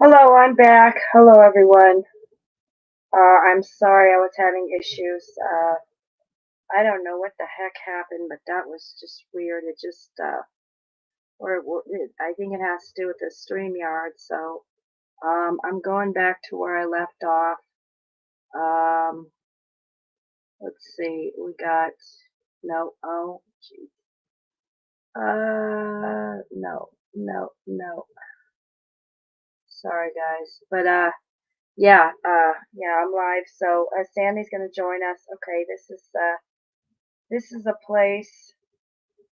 Hello, I'm back. Hello, everyone. I'm sorry I was having issues. I don't know what the heck happened, but that was just weird. It just, I think it has to do with the StreamYard. So, I'm going back to where I left off. Um, let's see. We got, no, oh, geez. No. Sorry, guys. But, yeah, I'm live. So, Sandy's gonna join us. Okay, this is a place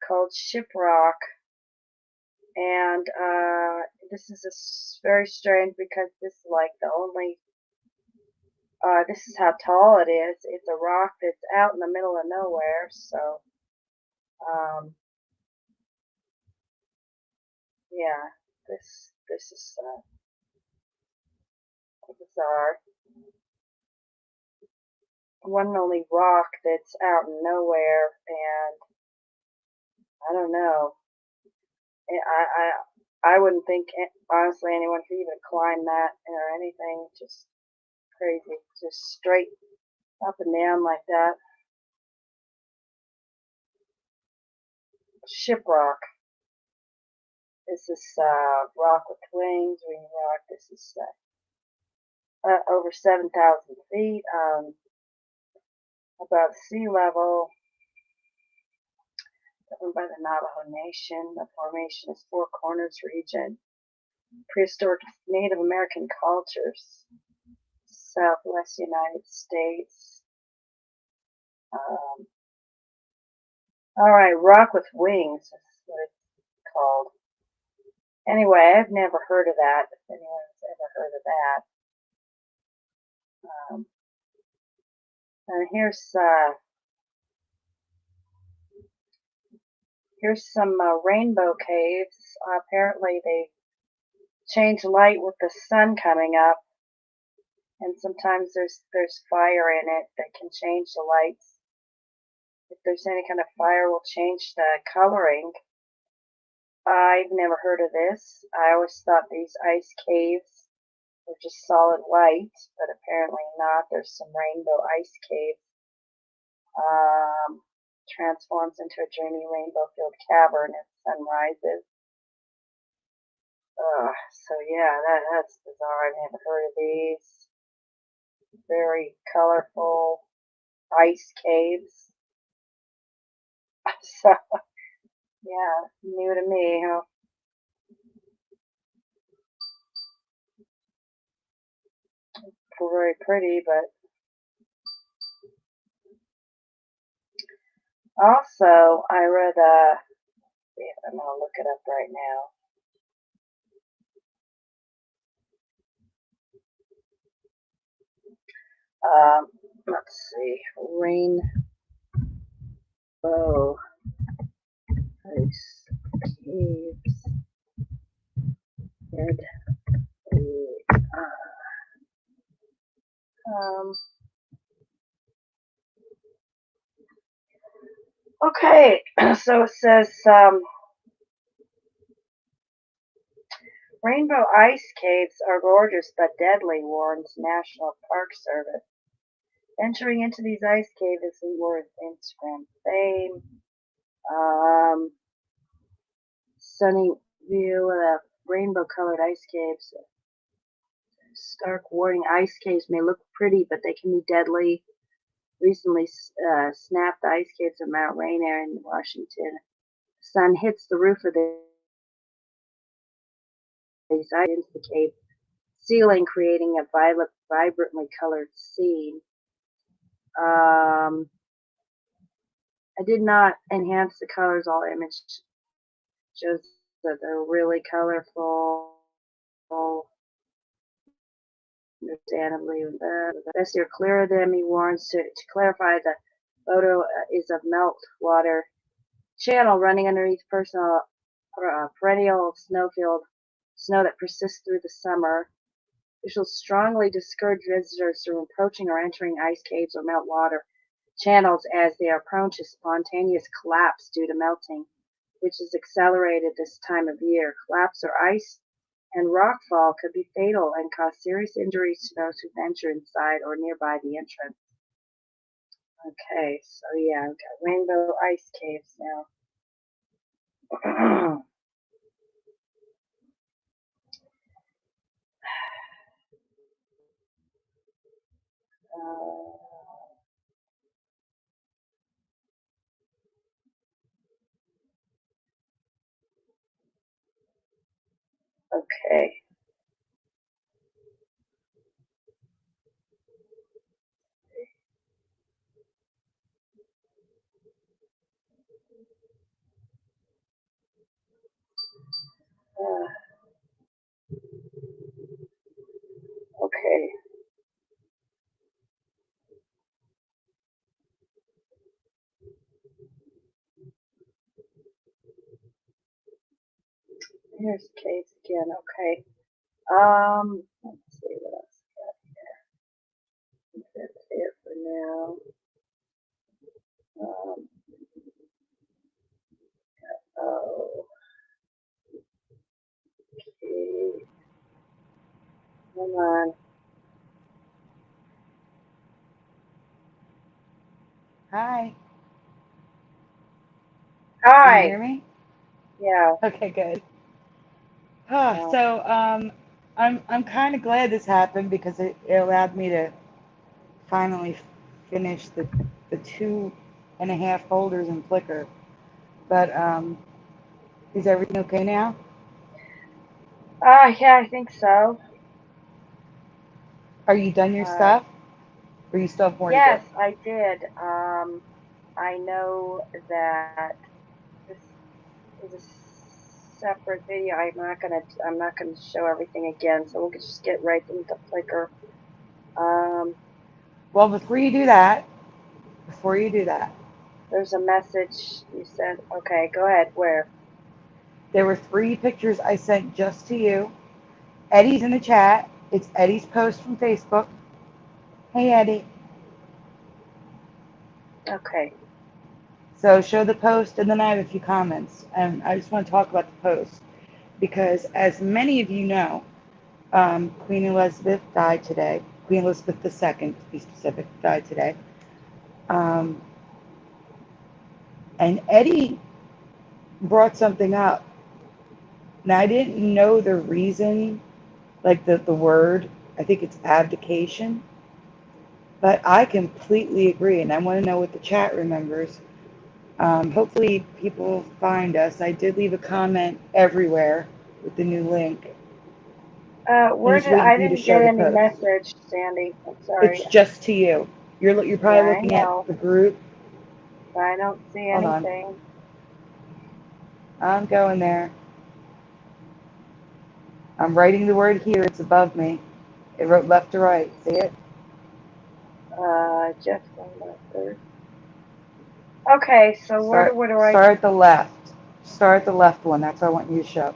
called Shiprock, and this is very strange because this is like the only. This is how tall it is. It's a rock that's out in the middle of nowhere. So, um, yeah, this is bizarre. One and only rock that's out in nowhere, and I don't know. I wouldn't think honestly anyone could even climb that or anything. Just crazy, just straight up and down like that. Shiprock. This is rock with wings, green rock. This is over 7,000 feet above sea level, governed by the Navajo Nation. The formation is Four Corners region. Prehistoric Native American cultures. Southwest United States. All right, rock with wings. That's what it's called. Anyway, I've never heard of that. If anyone's ever heard of that. And here's some rainbow caves. Apparently, they change light with the sun coming up, and sometimes there's fire in it that can change the lights. If there's any kind of fire, will change the coloring. I've never heard of this. I always thought these ice caves were just solid white, but apparently not. There's some rainbow ice caves. Transforms into a dreamy rainbow-filled cavern as the sun rises. So yeah, that's bizarre. I've never heard of these. Very colorful ice caves. So yeah, new to me, huh? Very pretty, but also I read I'm gonna look it up right now. Let's see, rainbow ice caves. Dead. Um, okay, so it says rainbow ice caves are gorgeous but deadly, warns National Park Service. Entering into these ice caves is worth Instagram fame. Stunning view of the rainbow-colored ice caves. Stark warning: ice caves may look pretty, but they can be deadly. Recently snapped the ice caves of Mount Rainier in Washington. The sun hits the roof of these ice into the cave ceiling, creating a vibrantly colored scene. I did not enhance the colors. All image shows that they're really colorful. Understandably, best you're clear of them, he warns. To clarify, the photo is of meltwater channel running underneath perennial snow that persists through the summer. Officials strongly discourage visitors from approaching or entering ice caves or meltwater channels as they are prone to spontaneous collapse due to melting, which is accelerated this time of year. Collapse or ice and rockfall could be fatal and cause serious injuries to those who venture inside or nearby the entrance. Okay, so yeah, I've got rainbow ice caves now. Okay. Okay. Here's caves again. Okay. Let's see what else I got here. That's it for now. Um, oh, okay. Come on. Hi, can you hear Hi. me? Yeah. Okay, good. Ah, Uh, so I'm kind of glad this happened because it allowed me to finally finish the 2.5 folders in Flickr. But is everything okay now? yeah, I think so. Are you done your Uh, stuff, or you still have more to do? yes, I did. I know that this is a separate video. I'm not gonna show everything again. So we'll just get right into Flickr. Um, Well, before you do that, there's a message you sent. Okay, go ahead. Where? there were 3 pictures I sent just to you. Eddie's in the chat. It's Eddie's post from Facebook. Hey, Eddie. Okay. So show the post, and then I have a few comments. And I just want to talk about the post because, as many of you know, Queen Elizabeth died today. Queen Elizabeth II, to be specific, died today. Um, and Eddie brought something up. Now, I didn't know the reason, like the word, I think it's abdication, but I completely agree. And I want to know what the chat remembers. Hopefully, people find us. I did leave a comment everywhere with the new link. I'm Where just did waiting I for you to didn't show get the any post. message, Sandy. I'm sorry. It's just to you. You're Yeah, probably I looking at know. the group. But I don't see Hold on. anything. I'm going there. I'm writing the word here. It's above me. It wrote left to right. See it? Jeff Thurs. Okay, so Start where do I? start at the left. Start at the left one. That's what I want you to show.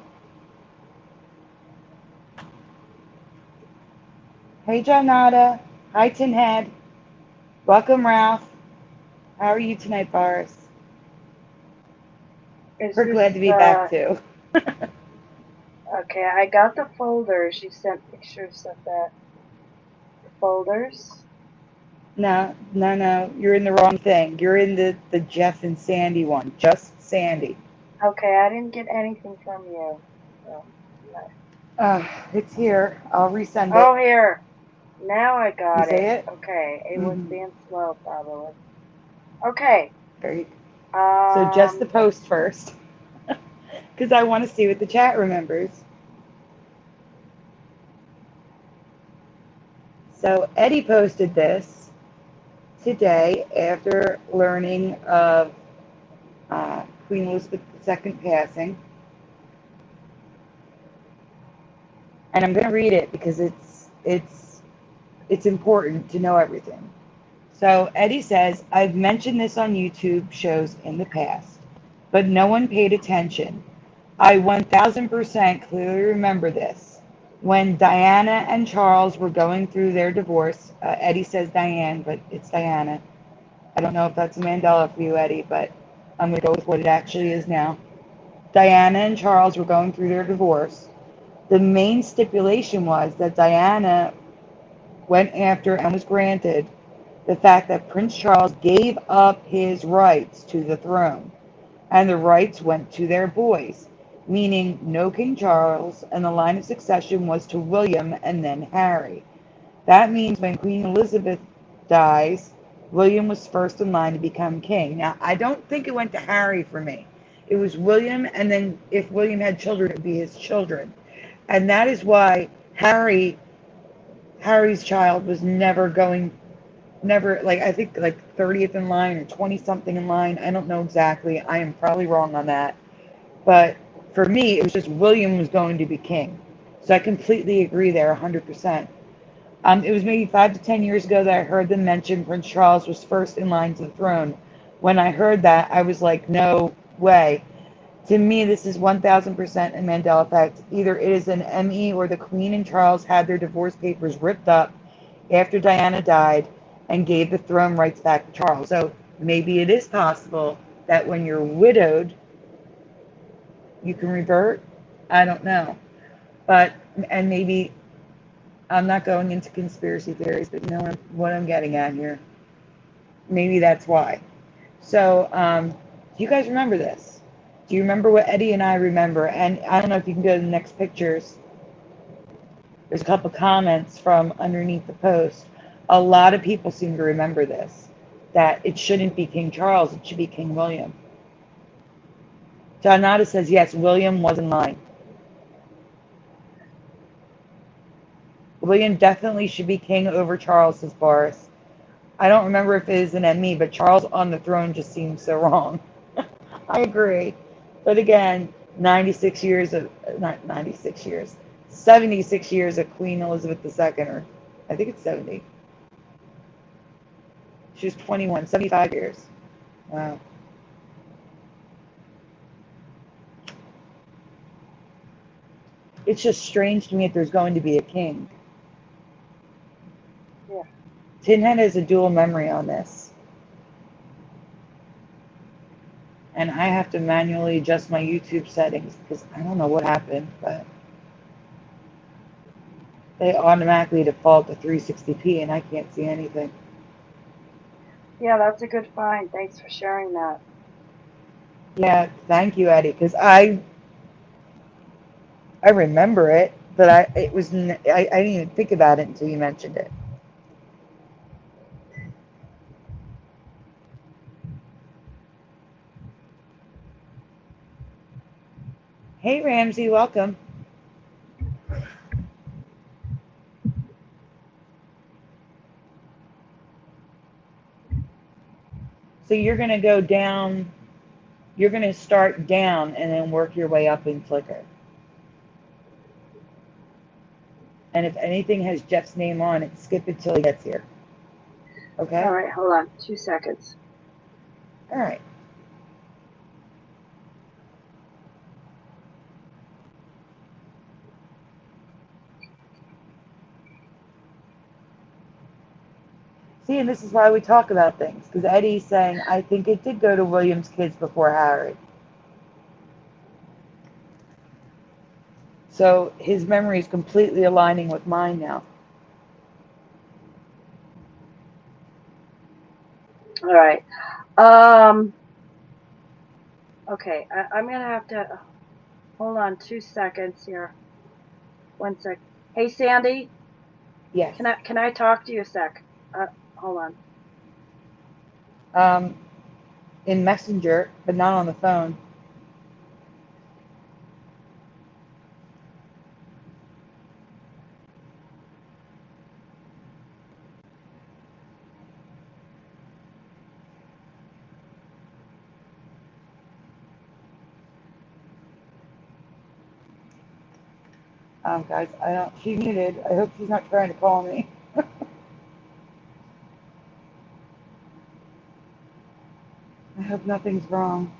Hey, John Nada. Hi, Tin Head. Welcome, Ralph. How are you tonight, Boris? Is We're this glad to be back too. okay? I got the folders. You sent pictures of the folders. No, no, no. You're in the wrong thing. You're in the Jeff and Sandy one. Just Sandy. Okay, I didn't get anything from you. So, It's here. I'll resend it. oh, here. Now I You got see it. it? Okay, it was Mm-hmm. being slow probably. Okay. There you go. So just the Um. post first, because I want to see what the chat remembers. So Eddie posted this today after learning of Queen Elizabeth II passing, and I'm going to read it because it's important to know everything. So Eddie says, I've mentioned this on YouTube shows in the past, but no one paid attention. I 1000% clearly remember this. When Diana and Charles were going through their divorce, Eddie says Diane, but it's Diana. I don't know if that's a Mandela for you, Eddie, but I'm going to go with what it actually is now. Diana and Charles were going through their divorce. The main stipulation was that Diana went after and was granted the fact that Prince Charles gave up his rights to the throne, and the rights went to their boys, meaning no King Charles, and the line of succession was to William and then Harry. That means when Queen Elizabeth dies, William was first in line to become king. Now, I don't think it went to Harry for me. It was William, and then if William had children, it would be his children. And that is why Harry's child was never, like, I think like 30th in line or 20 something in line. I don't know exactly. I am probably wrong on that. But for me, it was just William was going to be king. So I completely agree there 100%. It was maybe 5 to 10 years ago that I heard them mention Prince Charles was first in line to the throne. When I heard that, I was like, no way. To me, this is 1000% a Mandela effect. Either it is an ME or the Queen and Charles had their divorce papers ripped up after Diana died and gave the throne rights back to Charles. So maybe it is possible that when you're widowed, you can revert. I don't know. But, and maybe I'm not going into conspiracy theories, but you know what I'm getting at here. Maybe that's why. So, do you guys remember this? Do you remember what Eddie and I remember? And I don't know if you can go to the next pictures. There's a couple comments from underneath the post. A lot of people seem to remember this, that it shouldn't be King Charles, it should be King William. Donata says, yes, William was in line. William definitely should be king over Charles, says Boris. I don't remember if it is an ME, but Charles on the throne just seems so wrong. I agree. But again, 96 years of, not 96 years, 76 years of Queen Elizabeth II, or I think it's 70. She was 21, 75 years. Wow. It's just strange to me if there's going to be a king. Yeah. Tinhead has a dual memory on this. And I have to manually adjust my YouTube settings because I don't know what happened, but they automatically default to 360p and I can't see anything. Yeah, that's a good find. Thanks for sharing that. Yeah, thank you, Eddie, because I remember it, but I didn't even think about it until you mentioned it. Hey, Ramsey, welcome. So you're going to go down, you're going to start down and then work your way up in Flickr. And if anything has Jeff's name on it, skip it till he gets here. Okay? All right, hold on 2 seconds. All right. See, and this is why we talk about things, because Eddie's saying, I think it did go to William's kids before Harry. So his memory is completely aligning with mine now. All right. Okay, I'm gonna have to hold on 2 seconds here. 1 sec. Hey, Sandy. Yes. Can I talk to you a sec? Hold on. In Messenger, but not on the phone. Guys, she's muted. I hope she's not trying to call me. I hope nothing's wrong.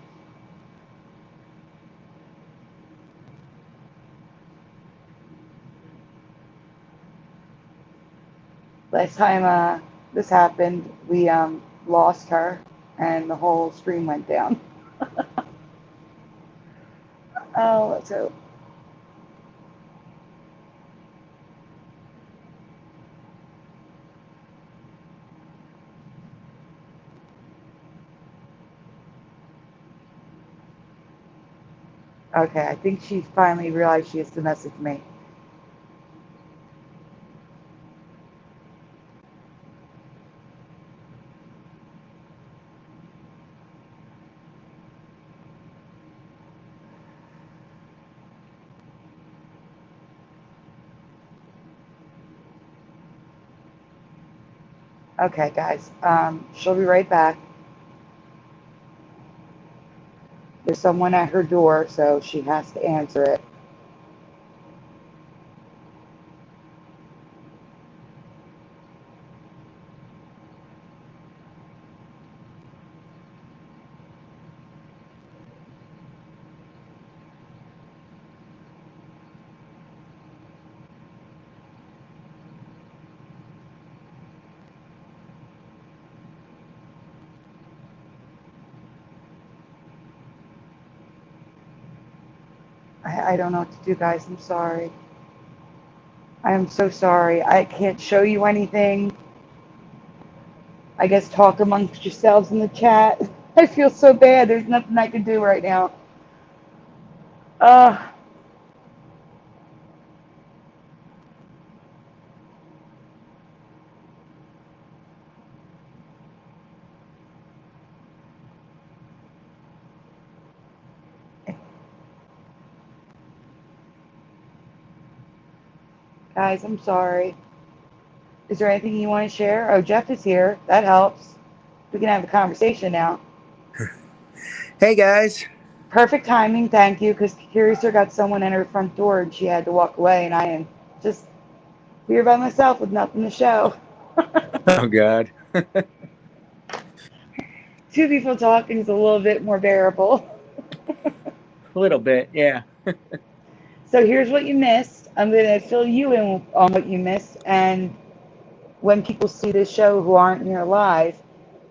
Last time this happened, we lost her and the whole stream went down. Oh, let's hope. Okay, I think she finally realized she has to message me. Okay, guys. She'll be right back. There's someone at her door, so she has to answer it. I don't know what to do, guys. I'm sorry. I am so sorry. I can't show you anything. I guess talk amongst yourselves in the chat. I feel so bad. There's nothing I can do right now. Uh, guys, I'm sorry. Is there anything you want to share? Oh, Jeff is here. That helps. We can have a conversation now. Hey guys. Perfect timing, thank you, because Curiouser got someone in her front door and she had to walk away, and I am just here by myself with nothing to show. Oh God. Two people talking is a little bit more bearable. A little bit, yeah. So here's what you missed. I'm going to fill you in on what you missed, and when people see this show who aren't here live,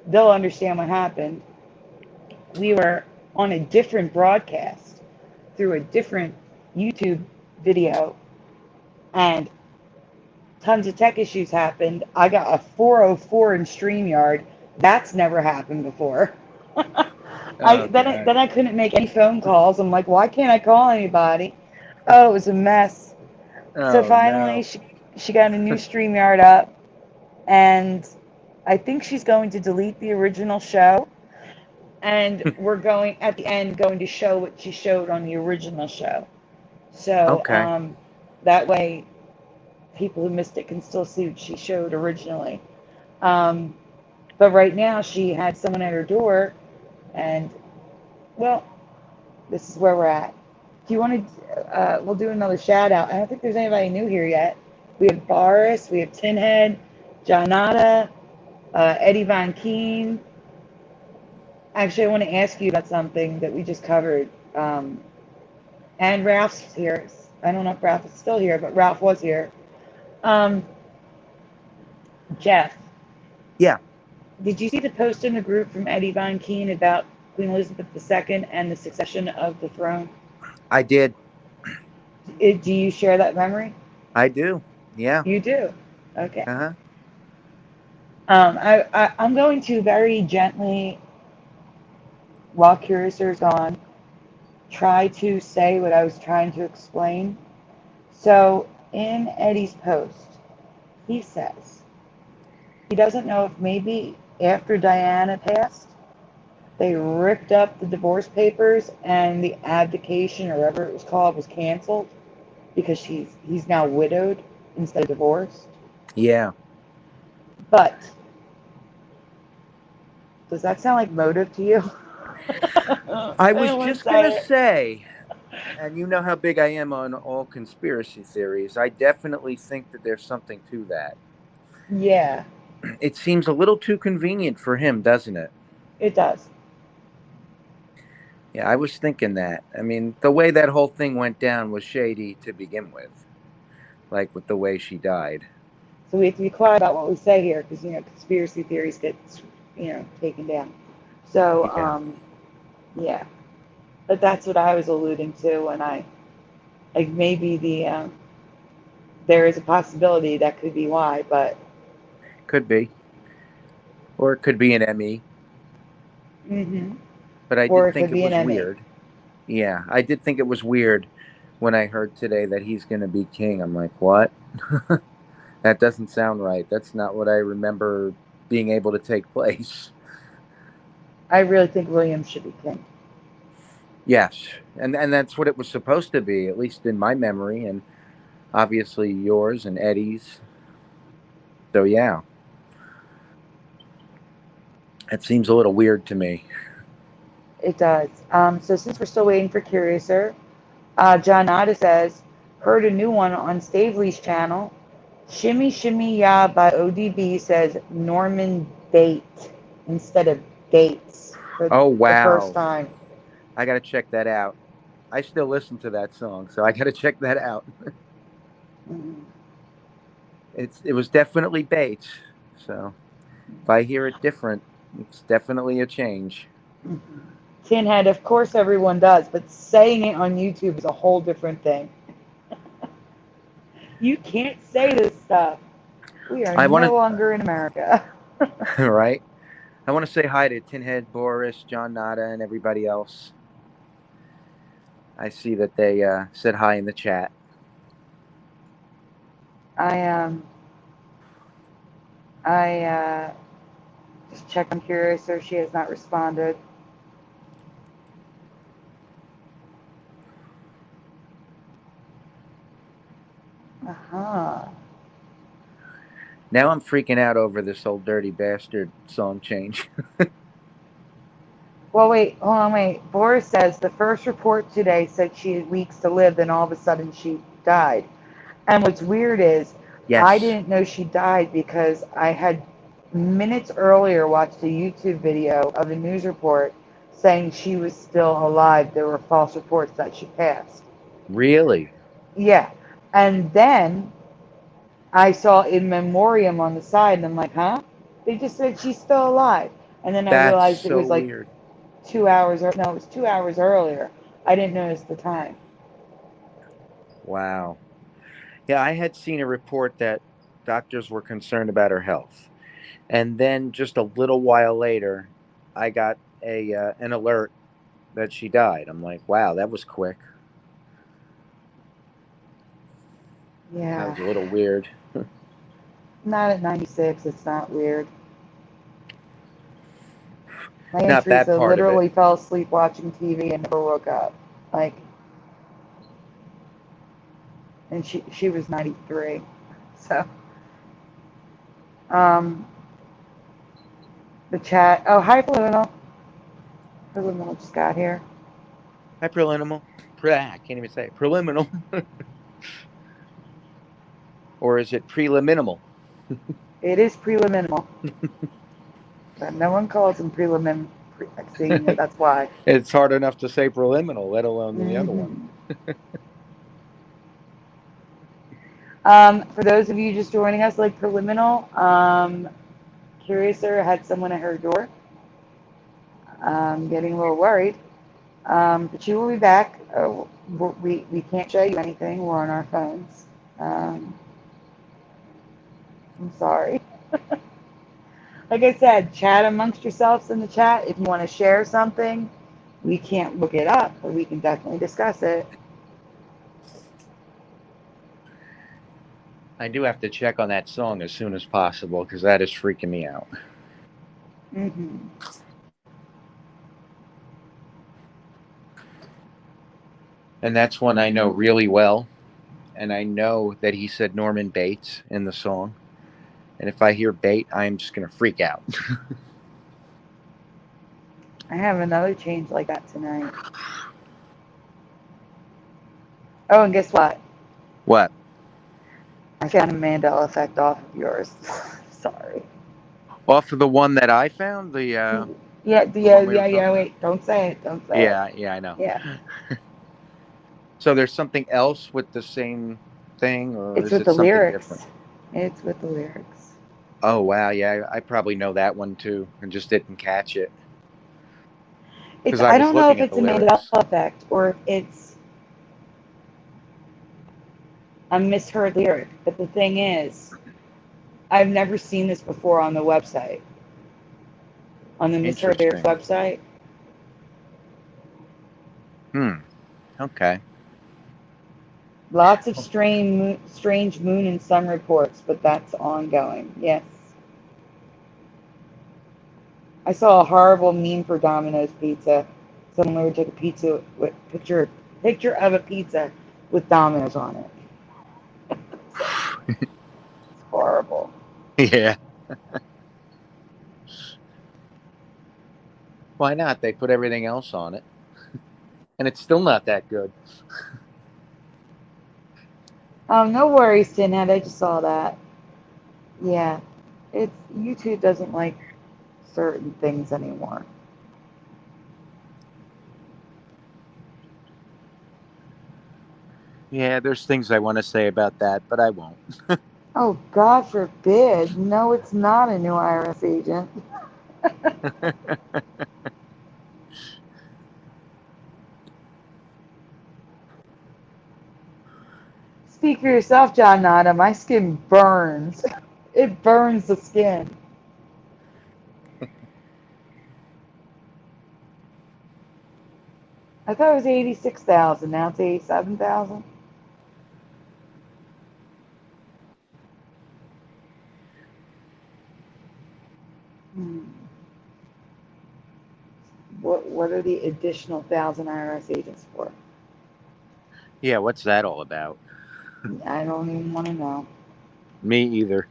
they'll understand what happened. We were on a different broadcast through a different YouTube video, and tons of tech issues happened. I got a 404 in StreamYard. That's never happened before. Oh God. Then I couldn't make any phone calls. I'm like, why can't I call anybody? Oh, it was a mess. So Oh finally, no. she got a new StreamYard up, and I think she's going to delete the original show, and we're going at the end going to show what she showed on the original show. So Okay. that way, people who missed it can still see what she showed originally. Um, but right now, she had someone at her door, and well, this is where we're at. Do you want to? We'll do another shout out. I don't think there's anybody new here yet. We have Boris, we have Tinhead, Janata, Eddie Von Keen. Actually, I want to ask you about something that we just covered. And Ralph's here. I don't know if Ralph is still here, but Ralph was here. Um, Jeff, Yeah, did you see the post in the group from Eddie Von Keen about Queen Elizabeth II and the succession of the throne? I did. Do you share that memory? I do. Yeah. You do. Okay. Uh-huh. I'm going to very gently, while Curiouser is gone, try to say what I was trying to explain. So in Eddie's post, he says he doesn't know if maybe after Diana passed, they ripped up the divorce papers and the abdication or whatever it was called was canceled because he's now widowed instead of divorced. Yeah. But does that sound like motive to you? I I was don't want to just gonna say it. say, and you know how big I am on all conspiracy theories. I definitely think that there's something to that. Yeah, It seems a little too convenient for him, doesn't it? it does. Yeah, I was thinking that. I mean, the way that whole thing went down was shady to begin with, like with the way she died. So we have to be quiet about what we say here because conspiracy theories get taken down. So Yeah, yeah, but that's what I was alluding to when I like maybe there is a possibility that could be why, but could be. Or it could be an ME. hmm But I or did it could think it be an was Emmy. weird. Yeah, I did think it was weird when I heard today that he's going to be king. I'm like, what? That doesn't sound right. That's not what I remember being able to take place. I really think William should be king. Yes, and that's what it was supposed to be, at least in my memory, and obviously yours and Eddie's. So yeah, it seems a little weird to me. It does. So since we're still waiting for Curiouser, John Nada says, heard a new one on Stavely's channel. Shimmy Shimmy Ya by ODB says Norman Bate instead of Bates for Oh the first wow, time. I got to check that out. I still listen to that song, so I got to check that out. Mhm. It was definitely Bates. So if I hear it different, it's definitely a change. Mhm. Tinhead, of course everyone does, but saying it on YouTube is a whole different thing. You can't say this stuff. We are I want no longer in America. to, right? I want to say hi to Tinhead, Boris, John Nada, and everybody else. I see that they said hi in the chat. I just checked on Curious, so she has not responded. Uh-huh. Now I'm freaking out over this old dirty bastard song change. Well, wait, hold on, wait. Boris says the first report today said she had weeks to live, then all of a sudden she died. And what's weird is I Yes, didn't know she died because I had minutes earlier watched a YouTube video of a news report saying she was still alive. There were false reports that she passed. really? Yeah. And then I saw in memoriam on the side, and I'm like, huh? They just said she's still alive. And then I That's realized it so was like weird. 2 hours, no, it was 2 hours earlier. I didn't notice the time. Wow. Yeah, I had seen a report that doctors were concerned about her health. And then just a little while later, I got a an alert that she died. I'm like, wow, that was quick. That Yeah. was a little weird. Not at 96, it's not weird. My Aunt Not that Teresa part of it. literally fell asleep watching TV and never woke up. Like, and she was 93. So, um, the chat. Oh, hi, Preliminal. Preliminal just got here. Hi, preliminal. I can't even say it. Preliminal. Or is it preliminal? It is preliminal, but no one calls him prelimin. See, that's why. It's hard enough to say preliminal, let alone the other one. Hmm. For those of you just joining us, like preliminal, Curiouser had someone at her door. Getting a little worried. But she will be back. We can't show you anything. We're on our phones. I'm sorry. Like I said, chat amongst yourselves in the chat. If you want to share something, we can't look it up, but we can definitely discuss it. I do have to check on that song as soon as possible because that is freaking me out. Hmm. And that's one I know really well. And I know that he said Norman Bates in the song. And if I hear bait, I'm just going to freak out. I have another change like that tonight. Oh, and guess what? What? I found a Mandela Effect off of yours. Sorry. Off of the one that I found, Yeah, the yeah, one we were yeah, talking yeah. about. Wait, don't say it. Don't say it. Yeah, I know. Yeah, So there's something else with the same thing, or it's is with it the something different? lyrics. It's with the lyrics. Oh wow, yeah, I probably know that one too, and just didn't catch it It's because I I was don't know looking if at it's the a Mandela lyrics. effect or if it's a misheard lyric. But the thing is, I've never seen this before on the website, on the misheard lyrics Interesting. website. Okay. Lots of strange moon and sun reports, but that's ongoing. Yes. I saw a horrible meme for Domino's pizza. Someone literally took a pizza with picture of a pizza with Domino's on it. It's horrible. Yeah. Why not? They put everything else on it, and it's still not that good. No worries, Tinhead. I just saw that. Yeah, it's YouTube doesn't like certain things anymore. Yeah, there's things I want to say about that, but I won't. Oh, God forbid. No, it's not a new IRS agent. Speak for yourself, John Nada. My skin burns. It burns the skin. I thought it was 86,000. Now it's 87,000. Hmm. What are the additional 1,000 IRS agents for? Yeah, what's that all about? I don't even want to know. Me either.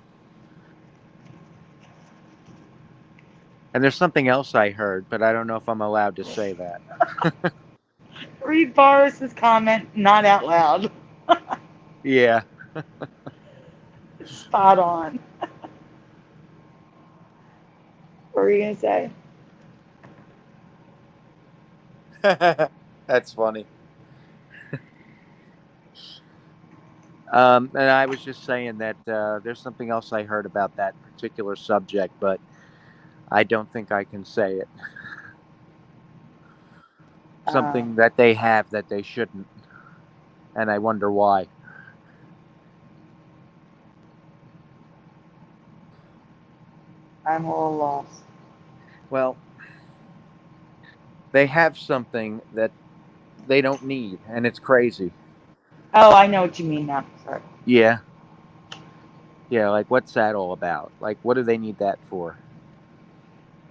And there's something else I heard, but I don't know if I'm allowed to say that. Read Boris's comment, not out loud. Yeah. Spot on. What were you going to say? That's funny. And I was just saying that there's something else I heard about that particular subject, but I don't think I can say it. Uh, Something that they have that they shouldn't, and I wonder why. I'm a little lost. Well, they have something that they don't need, and it's crazy. Oh, I know what you mean now. Sorry. Yeah. Yeah, like what's that all about? Like, what do they need that for?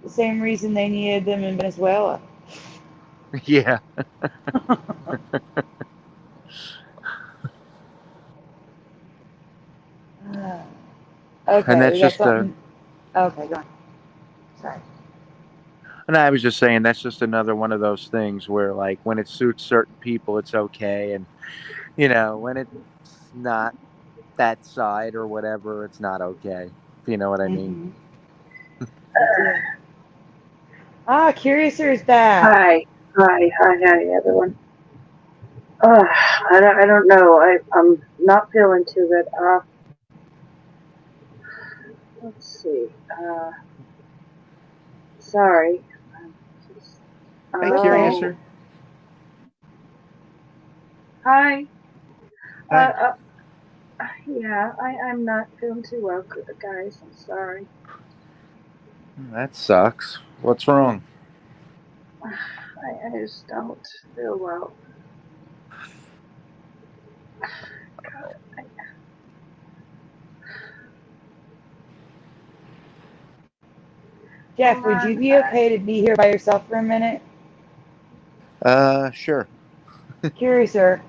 The same reason they needed them in Venezuela. Yeah. And Okay, that's we got just something. Okay, go on. Sorry. and I was just saying that's just another one of those things where like when it suits certain people it's okay, and when it's not that side or whatever, it's not okay. If you know what I mean. Mm-hmm. I do. Ah, Curiouser is back. Hi, everyone. I don't know. I'm not feeling too good. Let's see. Sorry. Um, just- Hey, It's okay. Oh, Curiouser. hi. Hi. Uh, yeah, I'm not feeling too well, guys. I'm sorry. That sucks. What's wrong? I just don't feel well. Jeff, Hold would you on. be okay to be here by yourself for a minute? Sure. Curiouser,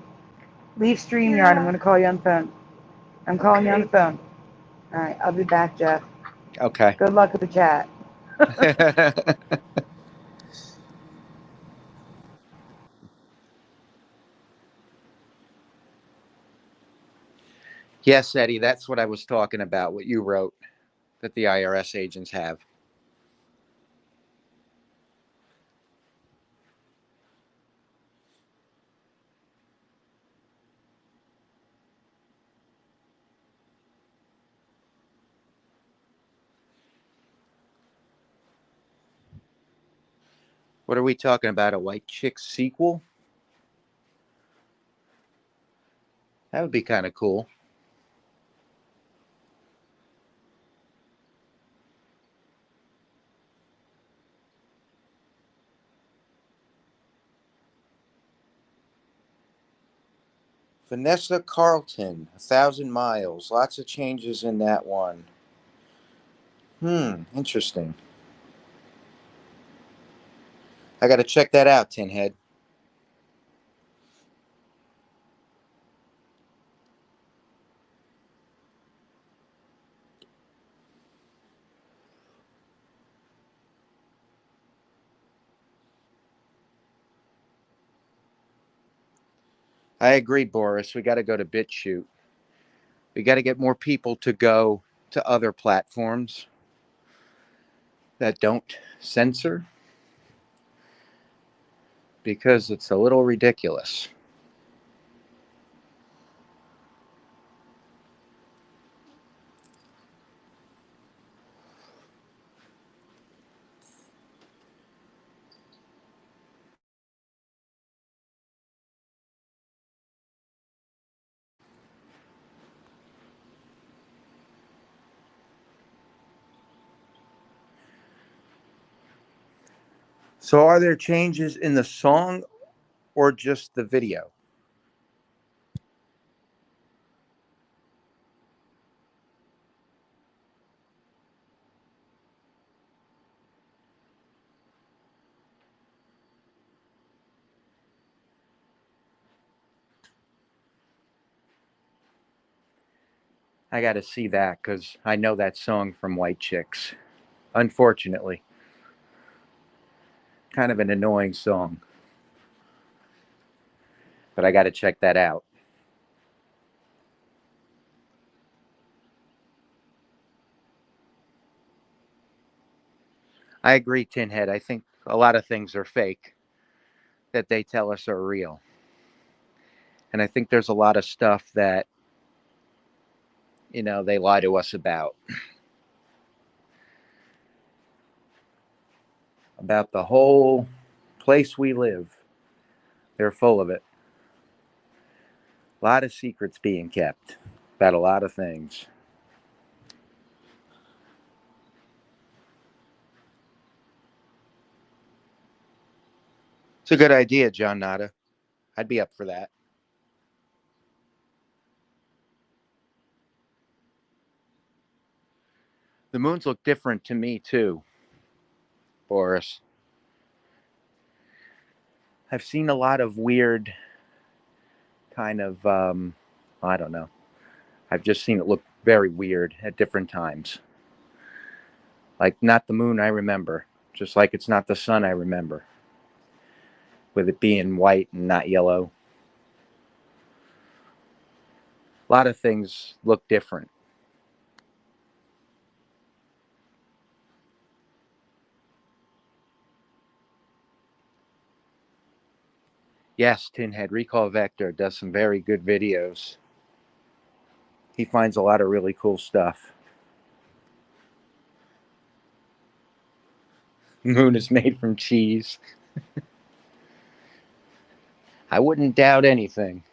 leave StreamYard. I'm Yeah. going to call you on the phone. I'm calling you on the Okay. phone. All right, I'll be back, Jeff. Okay. Good luck with the chat. Yes, Eddie, that's what I was talking about, what you wrote that the IRS agents have. What are we talking about? A White Chicks sequel? That would be kind of cool. Vanessa Carlton, 1,000 miles. Lots of changes in that one. Interesting. I got to check that out, Tinhead. I agree, Boris. We got to go to BitChute. We got to get more people to go to other platforms that don't censor because it's a little ridiculous. So, are there changes in the song or just the video? I got to see that because I know that song from White Chicks. Unfortunately, kind of an annoying song, but I got to check that out. I agree, Tinhead. I think a lot of things are fake that they tell us are real. And I think there's a lot of stuff that, they lie to us about the whole place we live. They're full of it. A lot of secrets being kept about a lot of things. It's a good idea, John Nada. I'd be up for that. The moons look different to me, too, Boris. I've seen a lot of weird kind of, I don't know. I've just seen it look very weird at different times. Like, not the moon I remember, just like it's not the sun I remember, with it being white and not yellow. A lot of things look different. Yes, Tinhead Recall Vector does some very good videos. He finds a lot of really cool stuff. Moon is made from cheese. I wouldn't doubt anything.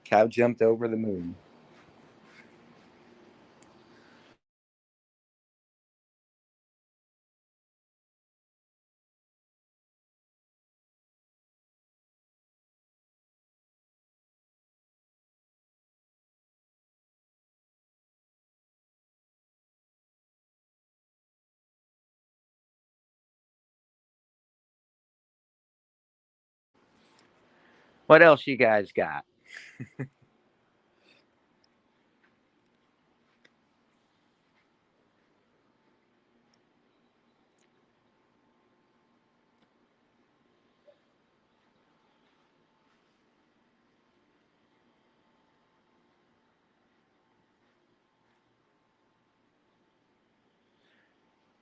Cow jumped over the moon. What else you guys got?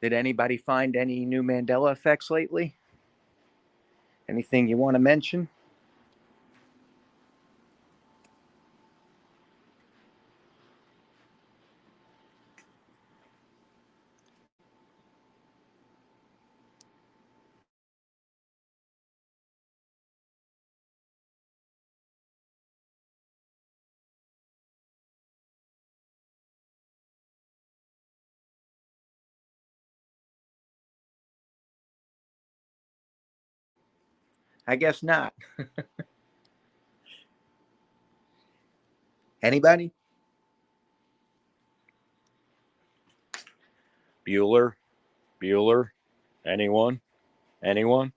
Did anybody find any new Mandela effects lately? Anything you want to mention? I guess not. Anybody? Bueller? Bueller? Anyone? Anyone?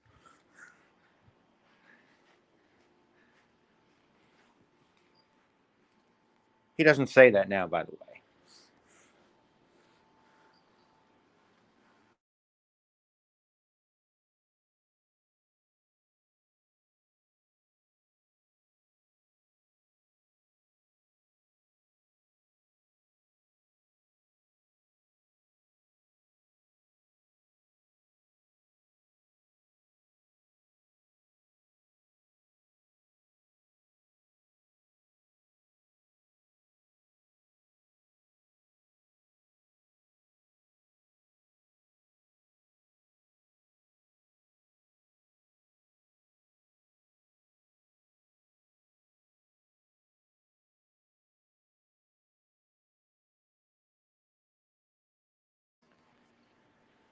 He doesn't say that now, by the way.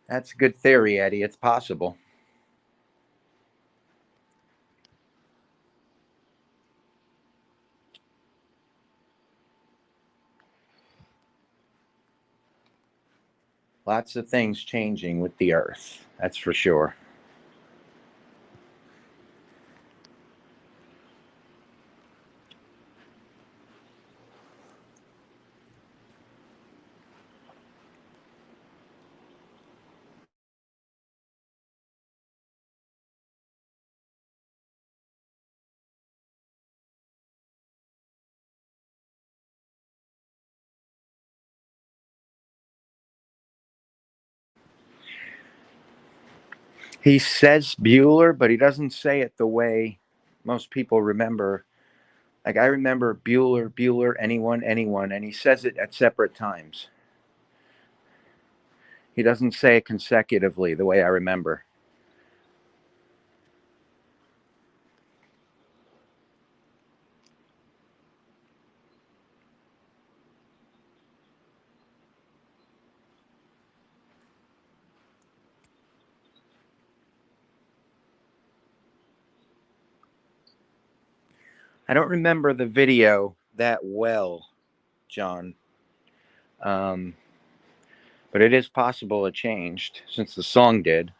That's a good theory, Eddie. It's possible. Lots of things changing with the Earth. That's for sure. He says Bueller, but he doesn't say it the way most people remember. Like I remember Bueller, Bueller, anyone, anyone, and he says it at separate times. He doesn't say it consecutively the way I remember. I don't remember the video that well, John. Um, but it is possible it changed since the song did.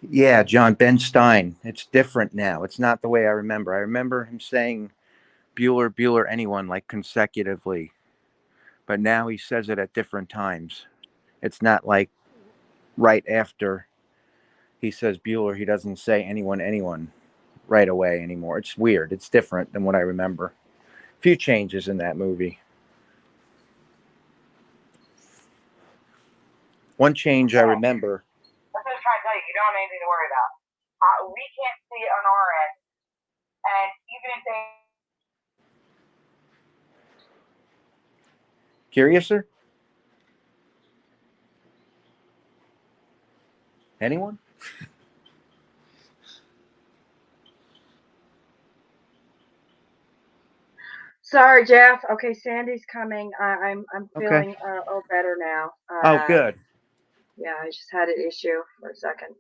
Yeah, John, Ben Stein. It's different now. It's not the way I remember. I remember him saying Bueller, Bueller, anyone, like consecutively. But now he says it at different times. It's not like right after he says Bueller, he doesn't say anyone, anyone right away anymore. It's weird. It's different than what I remember. A few changes in that movie. One change I remember. That's what I was trying to tell you. You don't have anything to worry about. We can't see it on our end. And even if they... Curiouser? Anyone? Sorry, Jeff. Okay, Sandy's coming. I'm Okay. feeling better now. Oh, good. Yeah, I just had an issue for a second.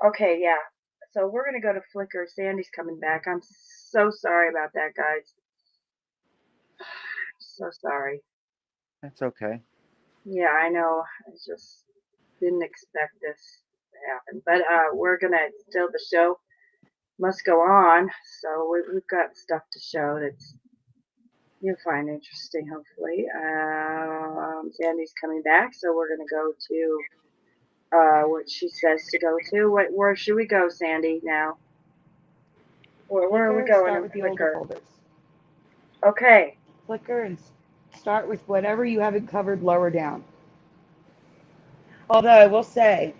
Okay, yeah. So we're gonna go to Flickr. Sandy's coming back. I'm so sorry about that, guys. So sorry. That's okay. Yeah, I know. I just didn't expect this to happen. But we're gonna still the show must go on. So we've got stuff to show that's you'll find interesting, hopefully. Sandy's coming back, so we're gonna go to what she says to go to. Where should we go, Sandy? Now, where are we going? Start with the older Flickr. folders. Okay. Flickr and start with whatever you haven't covered lower down. Although I will say,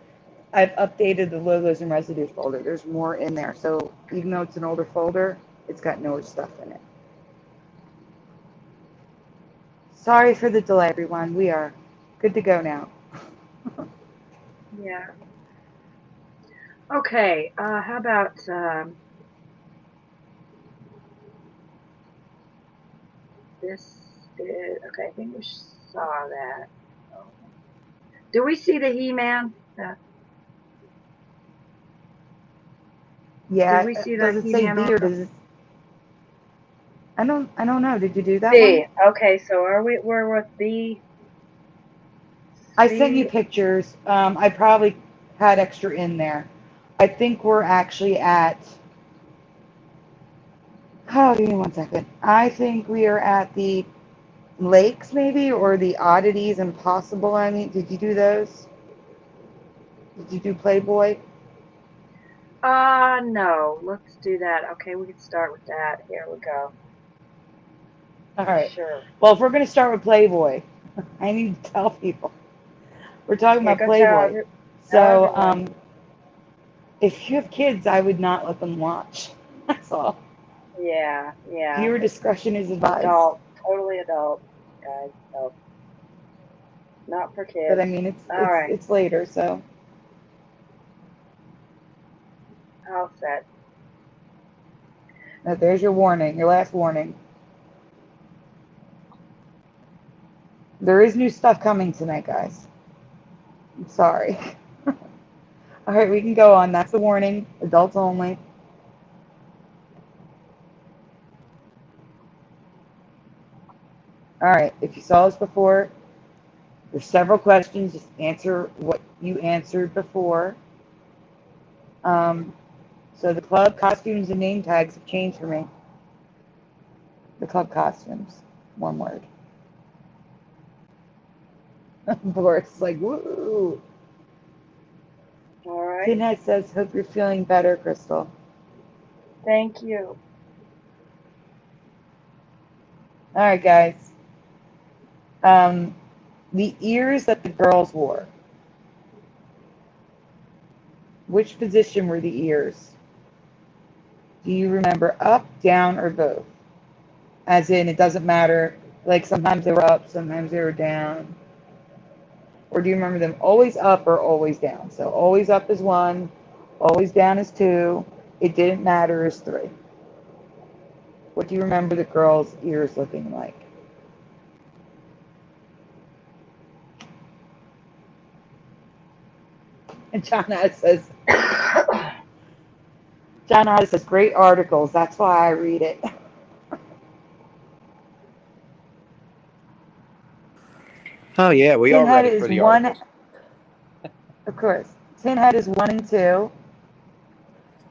I've updated the logos and residues folder. There's more in there. So even though it's an older folder, it's got newer stuff in it. Sorry for the delay, everyone. We are good to go now. Yeah. Okay. How about this? Okay, I think we saw that. Do we see the He-Man? Yeah, Did we see the does it say He-Man the or also? does it? I don't know. Did you do that B. one? Okay, so we're with B. I sent you C. pictures. I probably had extra in there. I think we're actually at. Oh, give me 1 second. I think we are at the lakes, maybe, or the oddities impossible. I mean, did you do those? Did you do Playboy? No. Let's do that. Okay, we can start with that. Here we go. All right. Sure. Well, if we're going to start with Playboy, I need to tell people we're talking Yeah, about go tell, Playboy. tell So, everyone. if you have kids, I would not let them watch. That's all. Yeah, Viewer it's discretion is advised. adult, totally adult, guys. So not for But kids. I mean, All right, it's later, so all set. there's your warning, your last warning. There is new stuff coming tonight, guys. I'm sorry. All right, we can go on. That's the warning. Adults only. All right, if you saw this before, there's several questions. Just answer what you answered before. So the club costumes and name tags have changed for me. The club costumes, one word. Boris is like, woo. All right. Pinhead says, hope you're feeling better, Crystal. Thank you. All right, guys. The ears that the girls wore. Which position were the ears? Do you remember up, down, or both? As in, it doesn't matter. Like sometimes they were up, sometimes they were down. Or do you remember them always up or always down? So always up is 1, always down is 2. It didn't matter is 3. What do you remember the girls' ears looking like? And John Addis says, great articles. That's why I read it. Oh yeah, we all Pinhead read it for is the 1, articles. of course. Pinhead is 1 and 2.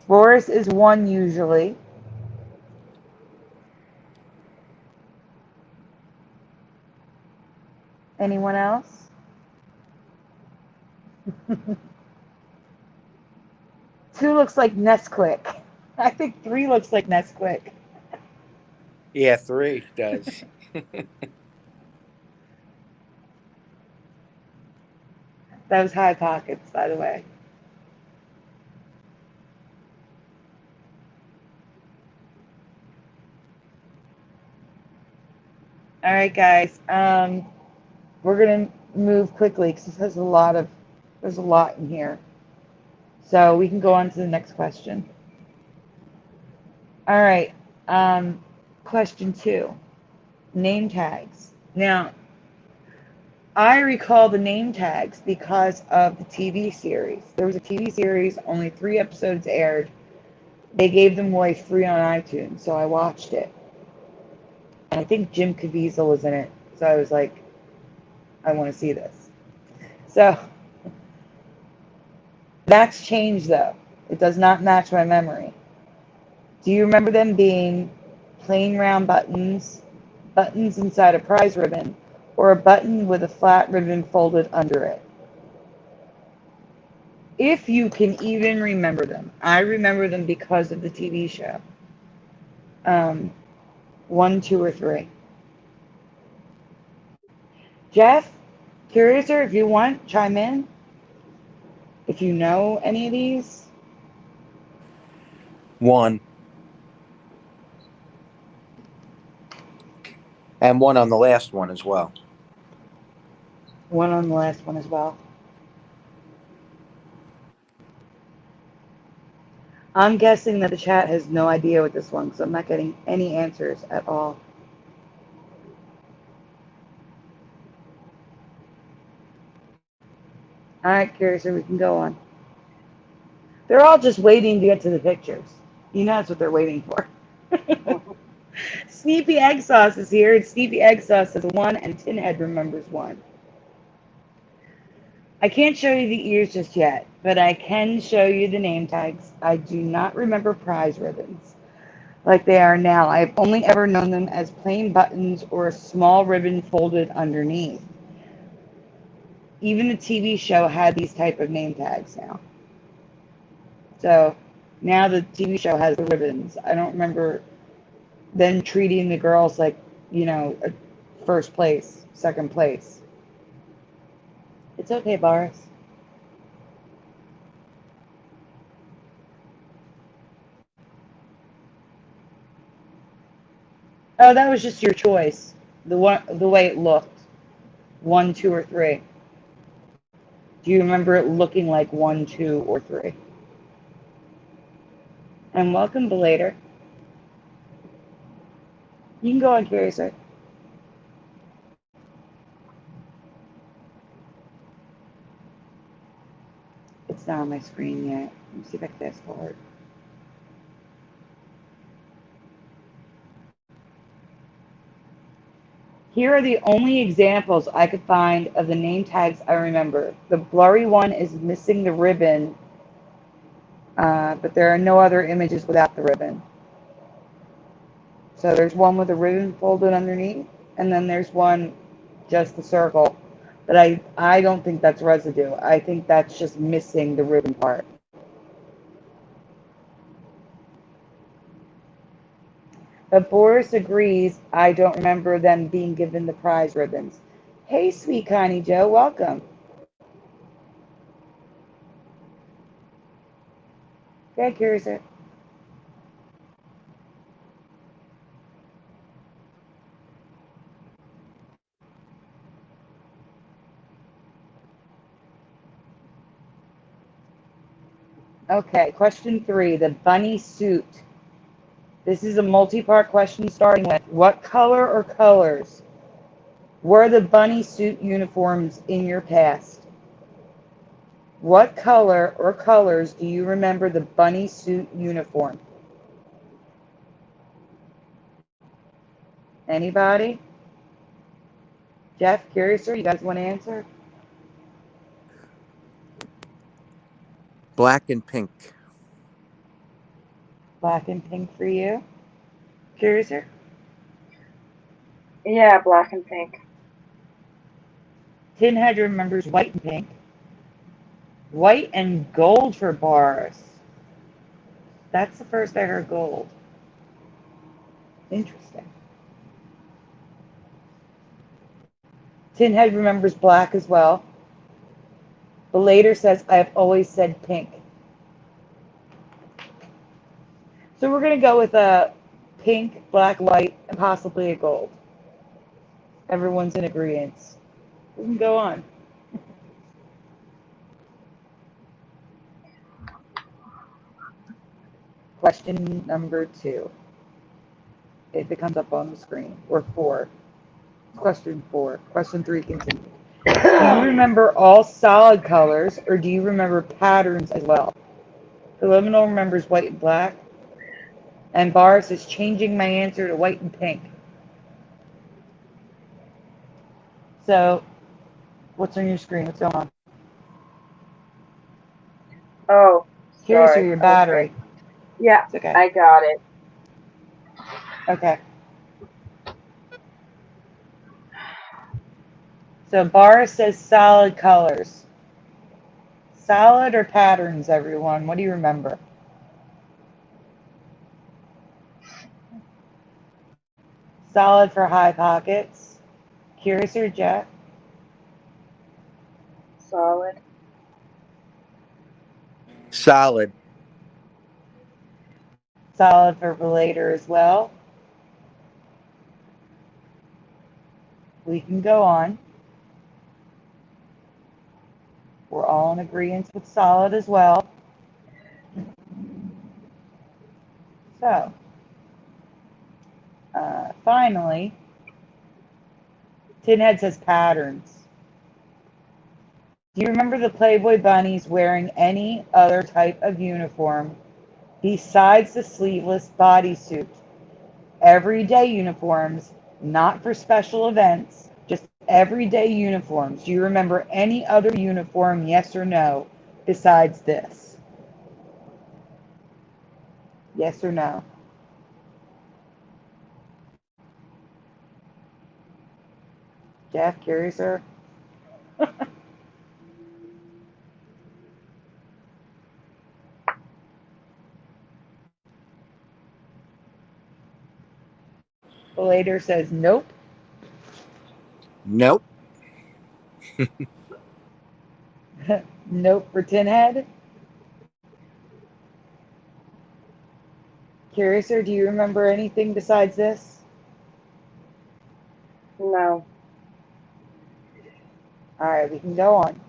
Boris is 1 usually. Anyone else? 2 looks like Nesquik. I think 3 looks like Nesquik. Yeah, 3 does. That was High Pockets, by the way. All right, guys. We're gonna move quickly because there's a lot in here. So we can go on to the next question. All right. Question 2. Name tags. Now, I recall the name tags because of the TV series. There was a TV series, only 3 episodes aired. They gave them away free on iTunes, so I watched it. And I think Jim Caviezel was in it. So I was like, I want to see this. So that's changed, though. It does not match my memory. Do you remember them being plain round buttons, buttons inside a prize ribbon, or a button with a flat ribbon folded under it? If you can even remember them. I remember them because of the TV show. 1, 2, or 3. Jeff, Curiouser, if you want, chime in. If you know any of these. 1 and 1 on the last one as well. 1 on the last one as well. I'm guessing that the chat has no idea with this one because I'm not getting any answers at all. All right, Curious, we can go on. They're all just waiting to get to the pictures. You know that's what they're waiting for. Sneepy Egg Sauce is here, and Sneepy Egg Sauce says 1, and Tinhead remembers 1. I can't show you the ears just yet, but I can show you the name tags. I do not remember prize ribbons like they are now. I've only ever known them as plain buttons or a small ribbon folded underneath. Even the TV show had these type of name tags now. So now the TV show has the ribbons. I don't remember them treating the girls like, first place, second place. It's okay, Boris. Oh, that was just your choice. The way it looked. 1, 2, or 3. Do you remember it looking like 1, 2, or 3? And welcome, Belater. You can go on, Curious. It's not on my screen yet. Let me see if I can fast forward. Here are the only examples I could find of the name tags I remember. The blurry one is missing the ribbon, but there are no other images without the ribbon. So there's one with a ribbon folded underneath, and then there's one just the circle. But I don't think that's residue. I think that's just missing the ribbon part. But Boris agrees I don't remember them being given the prize ribbons. Hey, sweet Connie Joe, welcome. Okay, Curious. Okay, question 3, the bunny suit. This is a multi-part question starting with, what color or colors were the bunny suit uniforms in your past? What color or colors do you remember the bunny suit uniform? Anybody? Jeff, Curious, you guys want to answer? Black and pink. Black and pink for you. Curious? Yeah, black and pink. Tinhead remembers white and pink. White and gold for Boris. That's the first I heard gold. Interesting. Tinhead remembers black as well. Belater says, I have always said pink. So we're going to go with a pink, black, white, and possibly a gold. Everyone's in agreement. We can go on. Question number 2. If it comes up on the screen. Or 4. Question 4. Question 3 continues. Do you remember all solid colors, or do you remember patterns as well? Philiminal remembers white and black. And Boris is changing my answer to white and pink. So, what's on your screen? What's going on? Oh, Here's sorry. your battery. Okay. Yeah, It's okay. I got it. Okay. So Boris says solid colors. Solid or patterns, everyone? What do you remember? Solid for high pockets. Curious or Jeff? Solid. Solid. Solid for Relator as well. We can go on. We're all in agreement with solid as well. So, finally, Tinhead says patterns. Do you remember the Playboy bunnies wearing any other type of uniform besides the sleeveless bodysuit? Everyday uniforms, not for special events, just everyday uniforms. Do you remember any other uniform, yes or no, besides this? Yes or no? Jeff, Curiouser? Later says nope. Nope. Nope for Tinhead. Curiouser, do you remember anything besides this? No. All right, we can go on.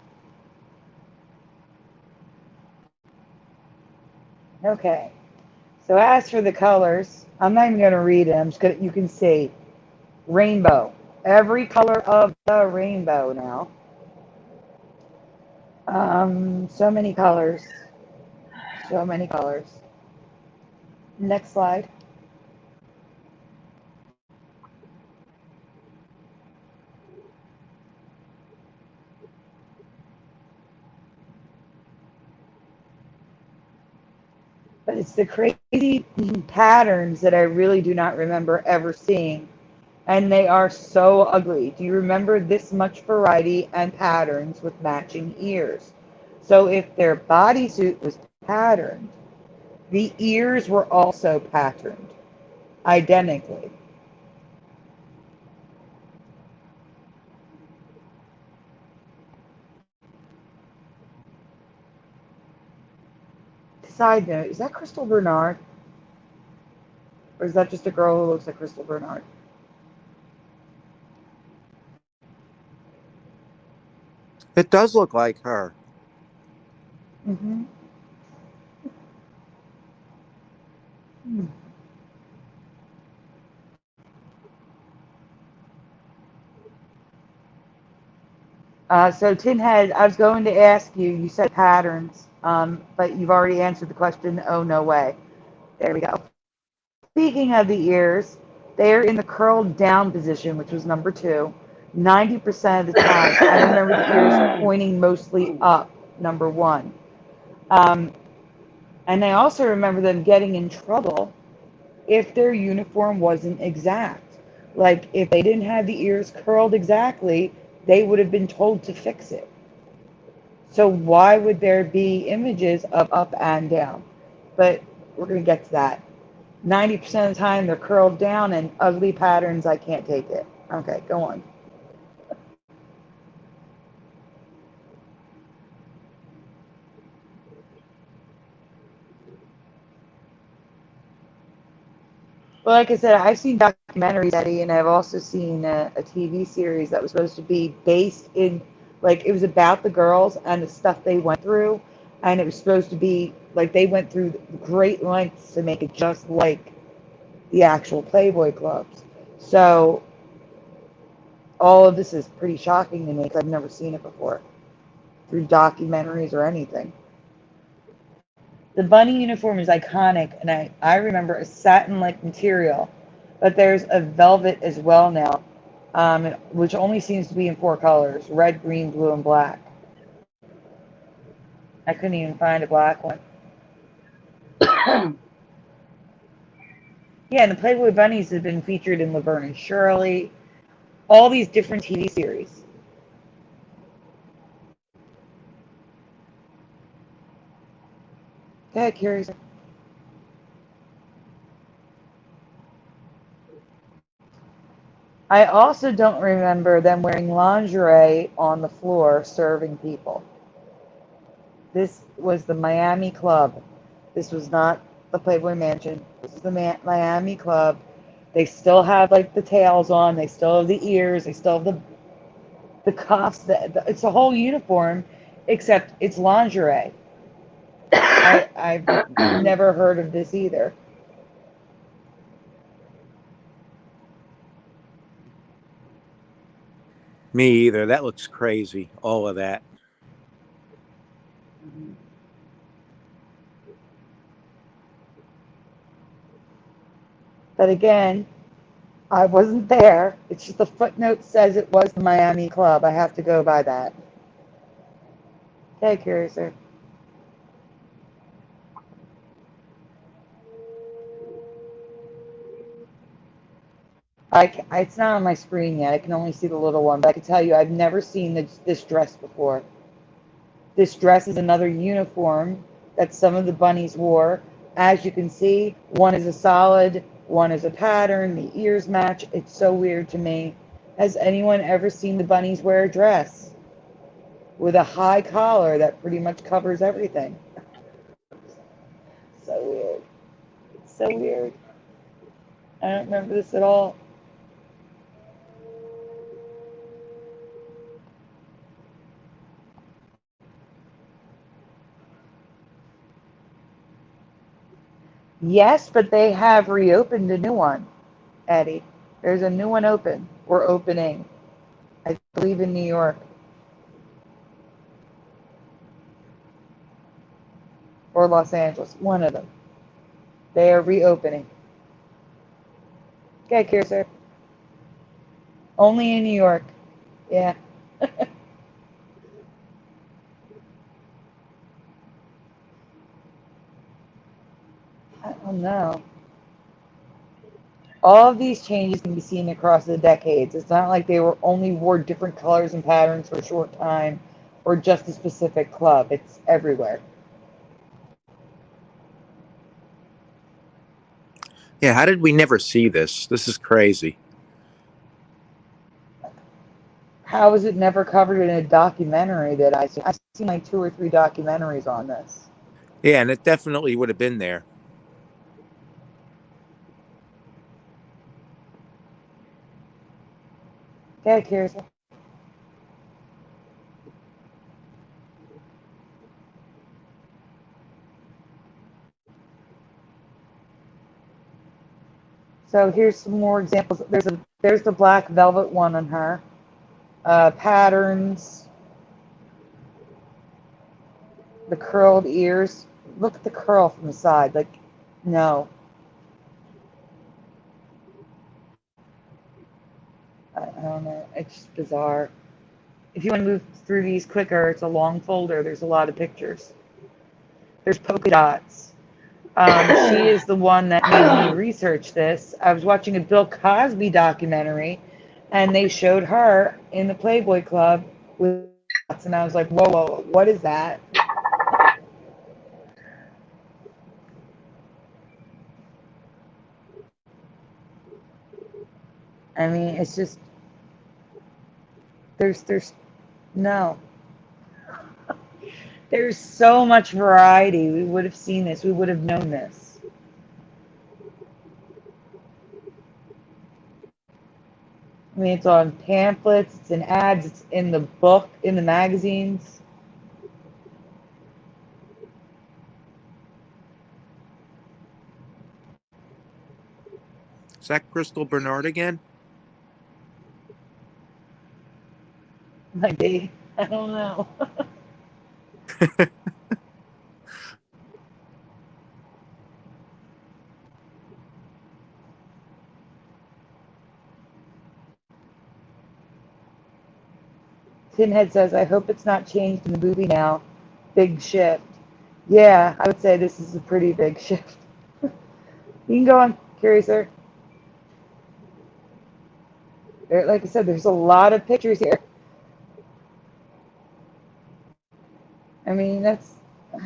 Okay. So as for the colors, I'm not even going to read it. I'm just going to, you can see rainbow. Every color of the rainbow now. So many colors. So many colors. Next slide. But it's the crazy patterns that I really do not remember ever seeing. And they are so ugly. Do you remember this much variety and patterns with matching ears? So if their bodysuit was patterned, the ears were also patterned identically. Side note, is that Crystal Bernard? Or is that just a girl who looks like Crystal Bernard? It does look like her. Mm-hmm. So Tinhead, I was going to ask you, you said patterns, but you've already answered the question, oh, no way. There we go. Speaking of the ears, they're in the curled down position, which was number 2, 90% of the time. I remember the ears pointing mostly up, number 1. And I also remember them getting in trouble if their uniform wasn't exact. Like, if they didn't have the ears curled exactly, they would have been told to fix it. So why would there be images of up and down? But we're going to get to that. 90% of the time they're curled down and ugly patterns, I can't take it. Okay, go on. Well, like I said, I've seen documentaries, Eddie, and I've also seen a TV series that was supposed to be based in, like, it was about the girls and the stuff they went through, and it was supposed to be, like, they went through great lengths to make it just like the actual Playboy clubs. So all of this is pretty shocking to me because I've never seen it before through documentaries or anything. The bunny uniform is iconic, and I remember a satin-like material, but there's a velvet as well now, which only seems to be in 4 colors, red, green, blue, and black. I couldn't even find a black one. Yeah, and the Playboy bunnies have been featured in Laverne and Shirley, all these different TV series. Go ahead, Curious. I also don't remember them wearing lingerie on the floor serving people. This was the Miami Club. This was not the Playboy Mansion. This is the Miami Club. They still have like the tails on. They still have the ears. They still have the cuffs. It's a whole uniform, except it's lingerie. I've never heard of this either. Me either. That looks crazy. All of that. But again, I wasn't there. It's just the footnote says it was the Miami Club. I have to go by that. Okay, Curiouser. It's not on my screen yet. I can only see the little one. But I can tell you, I've never seen this dress before. This dress is another uniform that some of the bunnies wore. As you can see, one is a solid, one is a pattern. The ears match. It's so weird to me. Has anyone ever seen the bunnies wear a dress with a high collar that pretty much covers everything? So weird. It's so weird. I don't remember this at all. Yes, but they have reopened a new one, Eddie. There's a new one open, or opening, I believe in New York or Los Angeles, one of them. They are reopening. Okay, Curiouser. Only in New York. Yeah. I don't know. All of these changes can be seen across the decades. It's not like they only wore different colors and patterns for a short time or just a specific club. It's everywhere. Yeah, how did we never see this? This is crazy. How was it never covered in a documentary that I've seen like 2 or 3 documentaries on this. Yeah, and it definitely would have been there. Okay, Curious. So here's some more examples. There's the black velvet one on her. Patterns, the curled ears. Look at the curl from the side. Like, no. I don't know. It's just bizarre. If you want to move through these quicker, it's a long folder. There's a lot of pictures. There's polka dots. She is the one that made me research this. I was watching a Bill Cosby documentary, and they showed her in the Playboy Club with dots, and I was like, whoa, whoa, what is that? I mean, it's just there's no. There's so much variety. We would have seen this. We would have known this. I mean, it's on pamphlets, it's in ads, it's in the book, in the magazines. Is that Crystal Bernard again? Might be. I don't know. Tinhead says, I hope it's not changed in the movie now. Big shift. Yeah, I would say this is a pretty big shift. You can go on, Curiouser. Like I said, there's a lot of pictures here. I mean, that's. I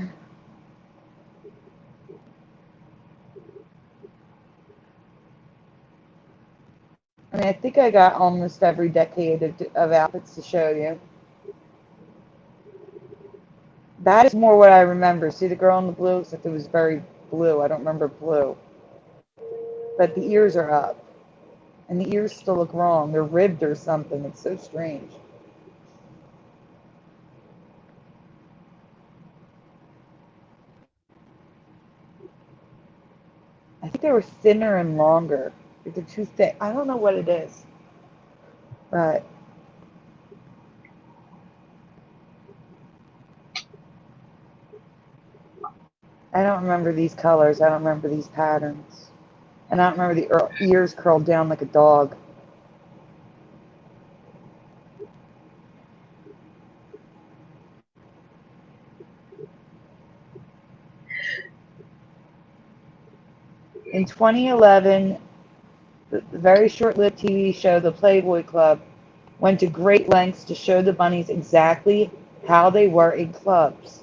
mean, I think I got almost every decade of outfits to show you. That is more what I remember. See the girl in the blue? Except it was very blue. I don't remember blue. But the ears are up. And the ears still look wrong. They're ribbed or something. It's so strange. I think they were thinner and longer. They're too thick. I don't know what it is. But I don't remember these colors. I don't remember these patterns. And I don't remember the ears curled down like a dog. In 2011, the very short-lived TV show The Playboy Club went to great lengths to show the bunnies exactly how they were in clubs.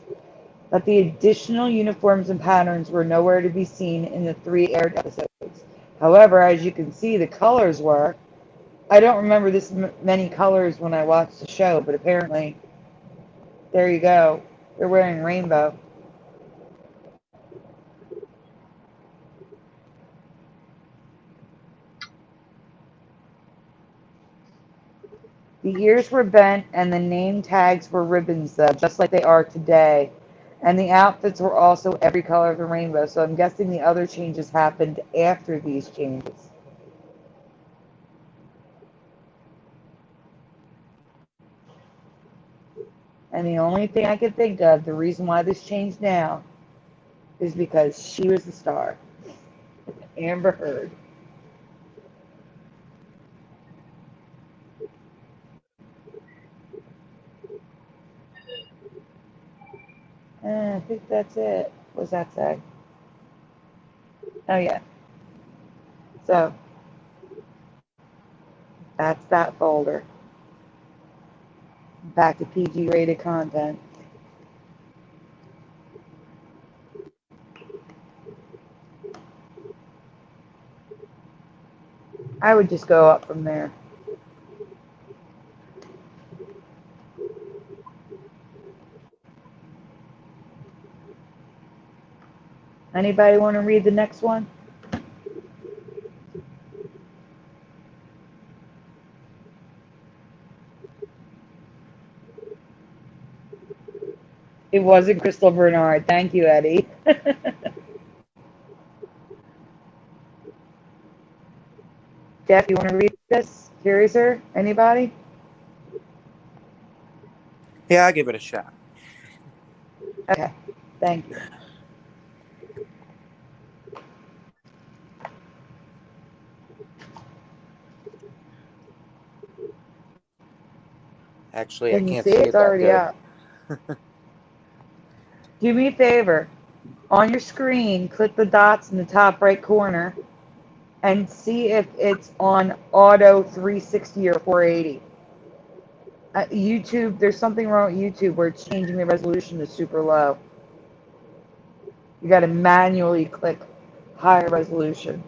But the additional uniforms and patterns were nowhere to be seen in the 3 aired episodes. However, as you can see, the colors were. I don't remember this many colors when I watched the show, but apparently, there you go. They're wearing rainbow. The ears were bent and the name tags were ribbons, though, just like they are today. And the outfits were also every color of the rainbow, so I'm guessing the other changes happened after these changes. And the only thing I could think of, the reason why this changed now, is because she was the star. Amber Heard. I think that's it. What does that say? Oh, yeah. So, that's that folder. Back to PG rated content. I would just go up from there. Anybody want to read the next one? It wasn't Crystal Bernard. Thank you, Eddie. Jeff, you want to read this? Curiouser? Anybody? Yeah, I'll give it a shot. Okay. Thank you. Actually, I Can you can't see? see It's it that already good. up. Do me a favor. On your screen, click the dots in the top right corner and see if it's on auto 360 or 480. YouTube, there's something wrong with YouTube where it's changing the resolution to super low. You got to manually click higher resolution.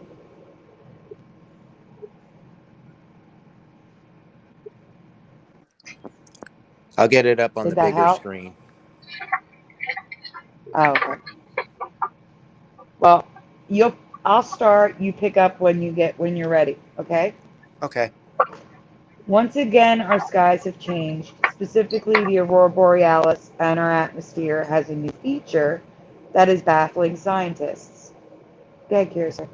I'll get it up on Did the that bigger help? screen. Oh, okay. Well, I'll start. You pick up when you're ready. Okay. Okay. Once again, our skies have changed. Specifically, the aurora borealis and our atmosphere has a new feature that is baffling scientists. Go ahead, Kirsten.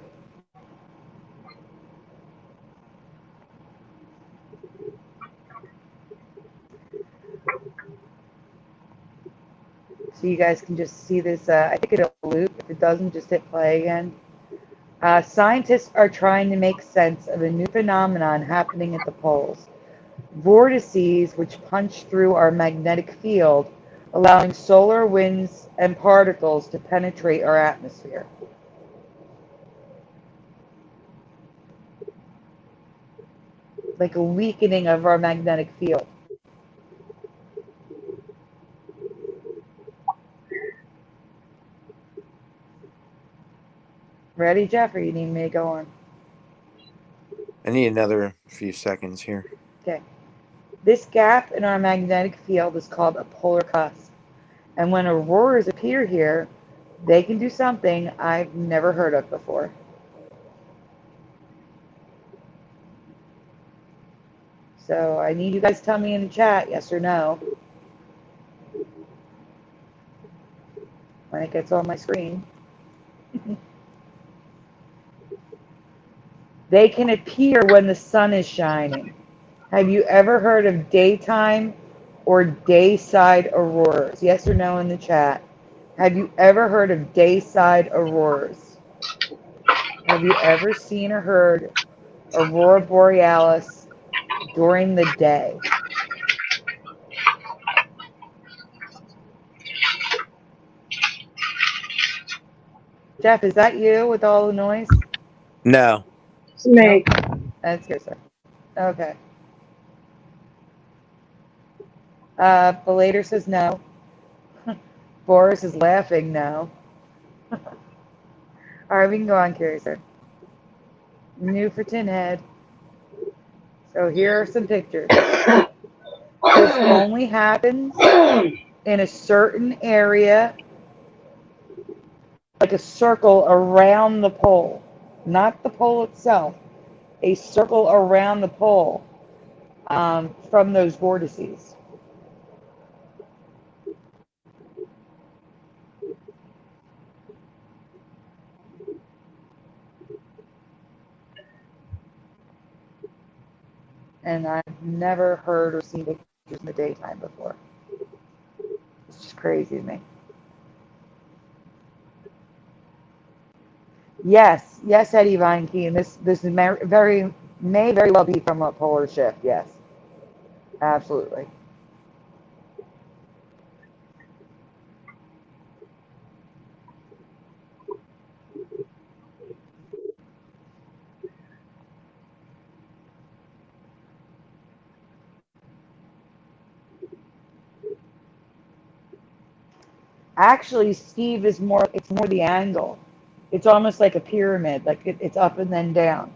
So you guys can just see this. I think it'll loop. If it doesn't, just hit play again. Scientists are trying to make sense of a new phenomenon happening at the poles. Vortices which punch through our magnetic field, allowing solar winds and particles to penetrate our atmosphere. Like a weakening of our magnetic field. Ready, Jeff, or you need me to go on? I need another few seconds here. Okay. This gap in our magnetic field is called a polar cusp. And when auroras appear here, they can do something I've never heard of before. So I need you guys to tell me in the chat, yes or no, when it gets on my screen. They can appear when the sun is shining. Have you ever heard of daytime or dayside auroras? Yes or no in the chat. Have you ever heard of dayside auroras? Have you ever seen or heard aurora borealis during the day? Jeff, is that you with all the noise? No. It's me. Nope. That's good, sir. Okay. Belater says no. Boris is laughing no. All right, we can go on, Curiouser. New for Tin Head. So here are some pictures. This only happens in a certain area, like a circle around the pole, not the pole itself, a circle around the pole from those vortices. And I've never heard or seen pictures in the daytime before. It's just crazy to me. Yes, yes, Eddie Vinekey, and this is may very well be from a polar shift. Yes, absolutely. Actually, Steve is more. It's more the angle. It's almost like a pyramid, like it's up and then down.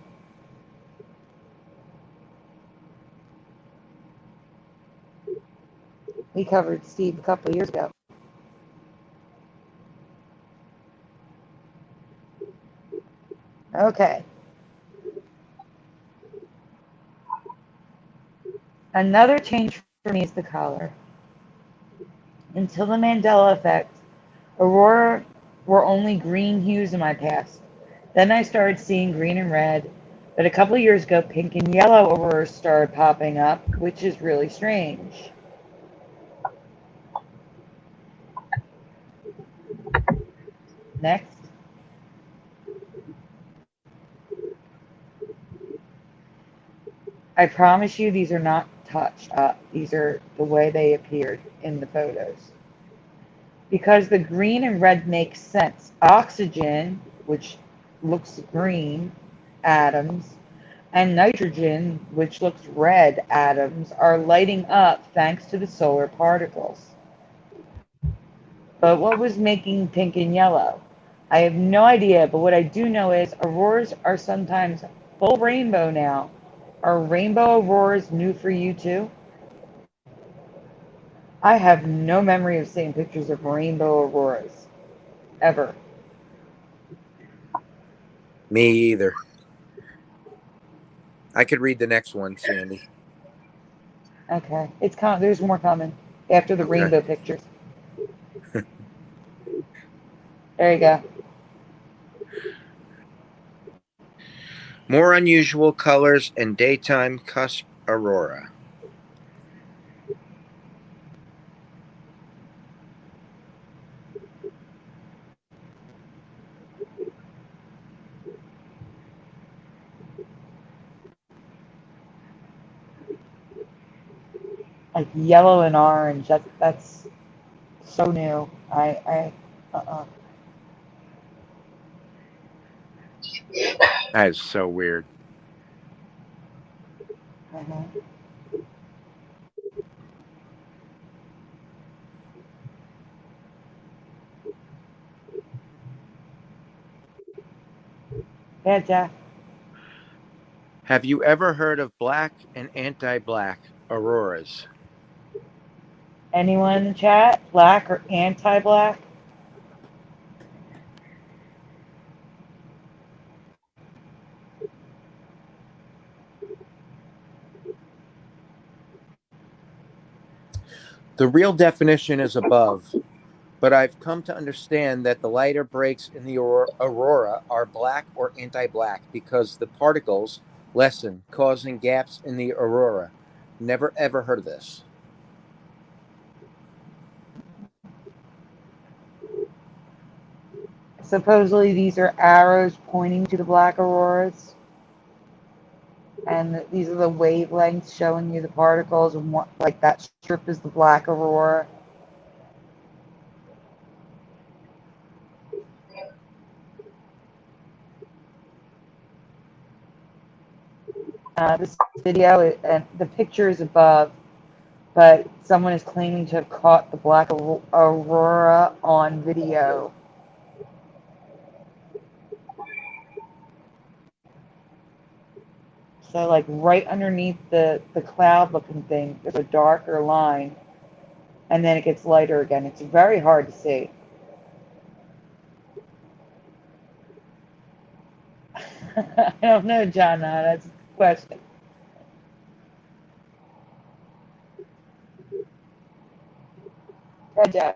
We covered Steve a couple of years ago. Okay. Another change for me is the color. Until the Mandela Effect, aurora were only green hues in my past. Then I started seeing green and red, but a couple of years ago, pink and yellow auroras started popping up, which is really strange. Next. I promise you these are not touched up. These are the way they appeared in the photos. Because the green and red makes sense. Oxygen, which looks green, atoms, and nitrogen, which looks red atoms, are lighting up thanks to the solar particles. But what was making pink and yellow? I have no idea, but what I do know is auroras are sometimes full rainbow now. Are rainbow auroras new for you too? I have no memory of seeing pictures of rainbow auroras, ever. Me either. I could read the next one, Sandy. Okay, there's more coming after the Okay. rainbow pictures. There you go. More unusual colors and daytime cusp aurora. Like yellow and orange. That's so new. Uh-uh. That is so weird. Uh-huh. Yeah, Jeff. Have you ever heard of black and anti-black auroras? Anyone in the chat? Black or anti-black? The real definition is above, but I've come to understand that the lighter breaks in the aurora are black or anti-black because the particles lessen, causing gaps in the aurora. Never ever heard of this. supposedly these are arrows pointing to the black auroras, and these are the wavelengths showing you the particles, and what, like that strip is the black aurora. This video, and the picture is above, but someone is claiming to have caught the black aurora on video. So like right underneath the cloud looking thing, there's a darker line, and then it gets lighter again. It's very hard to see. I don't know, John. That's a good question. Yeah, Jeff.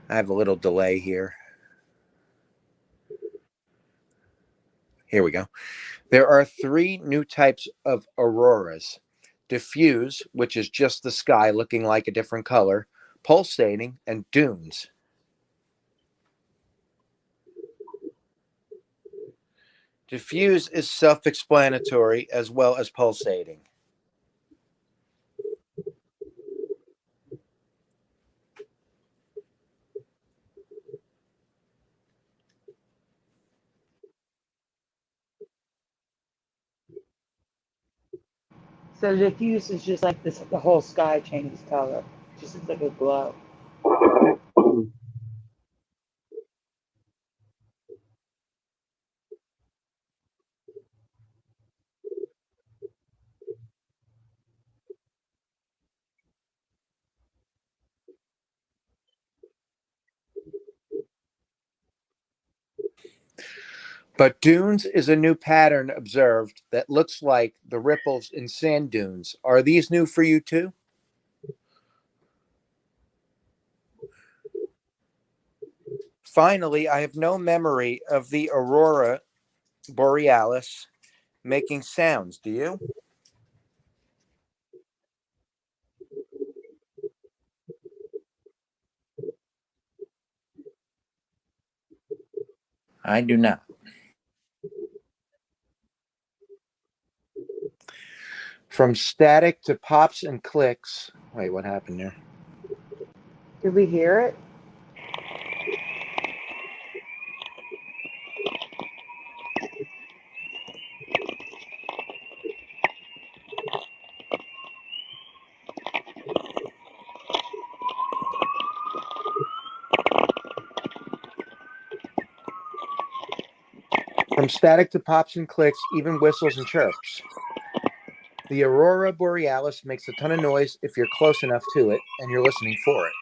I have a little delay here. Here we go. There are 3 new types of auroras: diffuse, which is just the sky looking like a different color; pulsating; and dunes. Diffuse is self-explanatory, as well as pulsating. So diffuse is just like this, the whole sky changes color. Just looks like a glow. But dunes is a new pattern observed that looks like the ripples in sand dunes. Are these new for you too? Finally, I have no memory of the aurora borealis making sounds. Do you? I do not. From static to pops and clicks. Wait, what happened there? Did we hear it? From static to pops and clicks, even whistles and chirps. The aurora borealis makes a ton of noise if you're close enough to it and you're listening for it.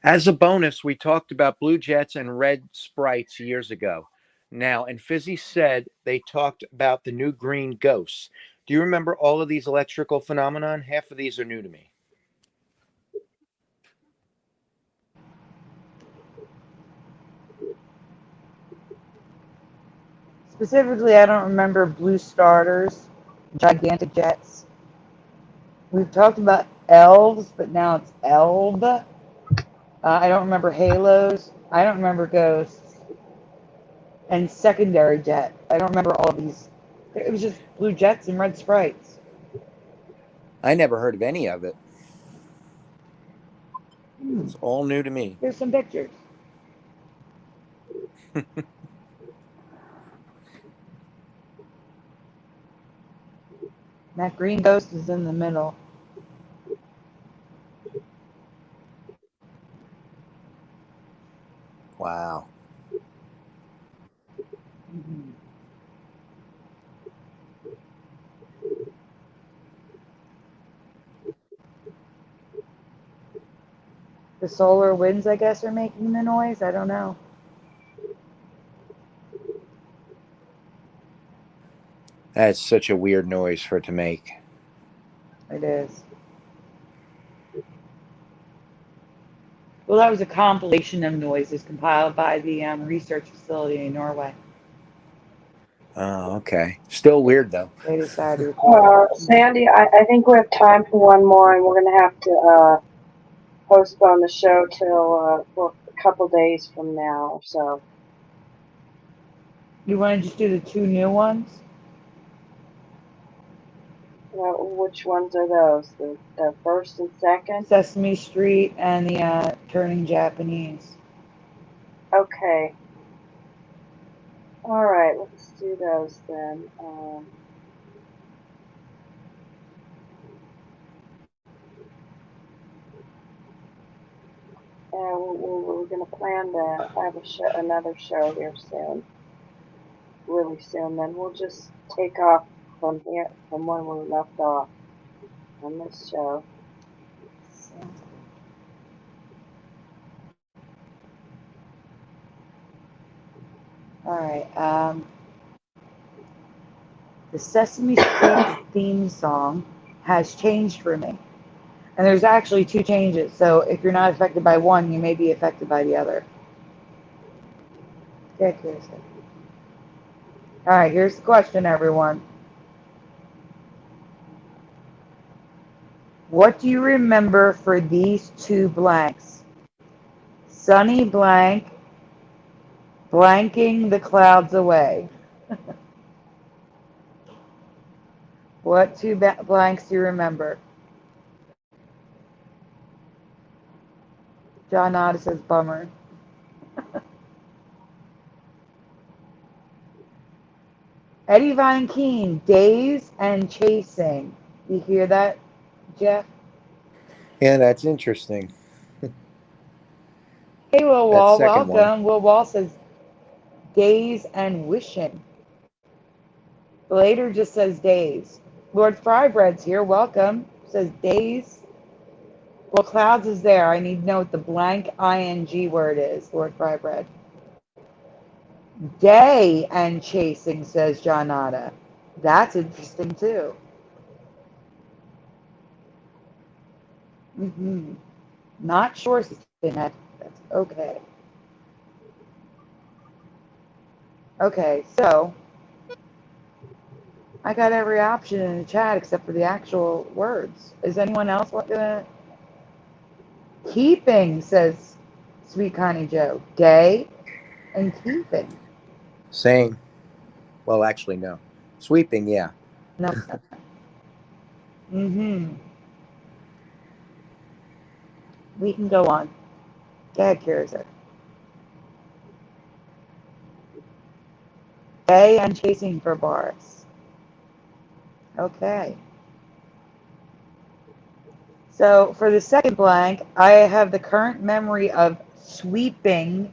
As a bonus, we talked about blue jets and red sprites years ago. Now, and Fizzy said they talked about the new green ghosts. Do you remember all of these electrical phenomenon? Half of these are new to me. Specifically, I don't remember blue starters, gigantic jets. We've talked about elves, but now it's elb. I don't remember halos. I don't remember ghosts. And secondary jet. I don't remember all of these. It was just blue jets and red sprites. I never heard of any of it. It's all new to me. Here's some pictures. That green ghost is in the middle. Wow. Mm-hmm. The The solar winds, I guess, are making the noise. I don't know. That's such a weird noise for it to make. It is. Well, that was a compilation of noises compiled by the research facility in Norway. Oh, okay. Still weird though. They decided to record it. Sandy, I think we have time for one more, and we're going to have to postpone the show till for a couple days from now or so. You want to just do the two new ones? Which ones are those? The first and second? Sesame Street and the Turning Japanese. Okay. All right, let's do those then. And we're going to plan to have another show here soon, really soon. Then we'll just take off from here, from when we left off on this show. All right. The Sesame Street theme song has changed for me. And there's actually two changes. So if you're not affected by one, you may be affected by the other. Okay, curious. All right, here's the question, everyone. What do you remember for these two blanks? Sunny blank, blanking the clouds away. What two blanks do you remember? John Otta says bummer. Eddie Von Keen, days and chasing. You hear that, Jeff? Yeah, that's interesting. Hey, Will That Wall, second welcome. one. Will Wall says days and wishing. Later just says days. Lord Frybread's here, welcome. Says days. Well, clouds is there. I need to know what the blank ing word is, Lord Frybread. Day and chasing, says John Otta. That's interesting too. Not sure, Sister. That's okay. Okay, so I got every option in the chat except for the actual words. Is anyone else gonna? Keeping, says Sweet Connie Joe. Day and keeping. Same. Well, actually, no. Sweeping, yeah. No. We can go on. Go ahead, Curiouser. Day and chasing for bars. Okay. So for the second blank, I have the current memory of sweeping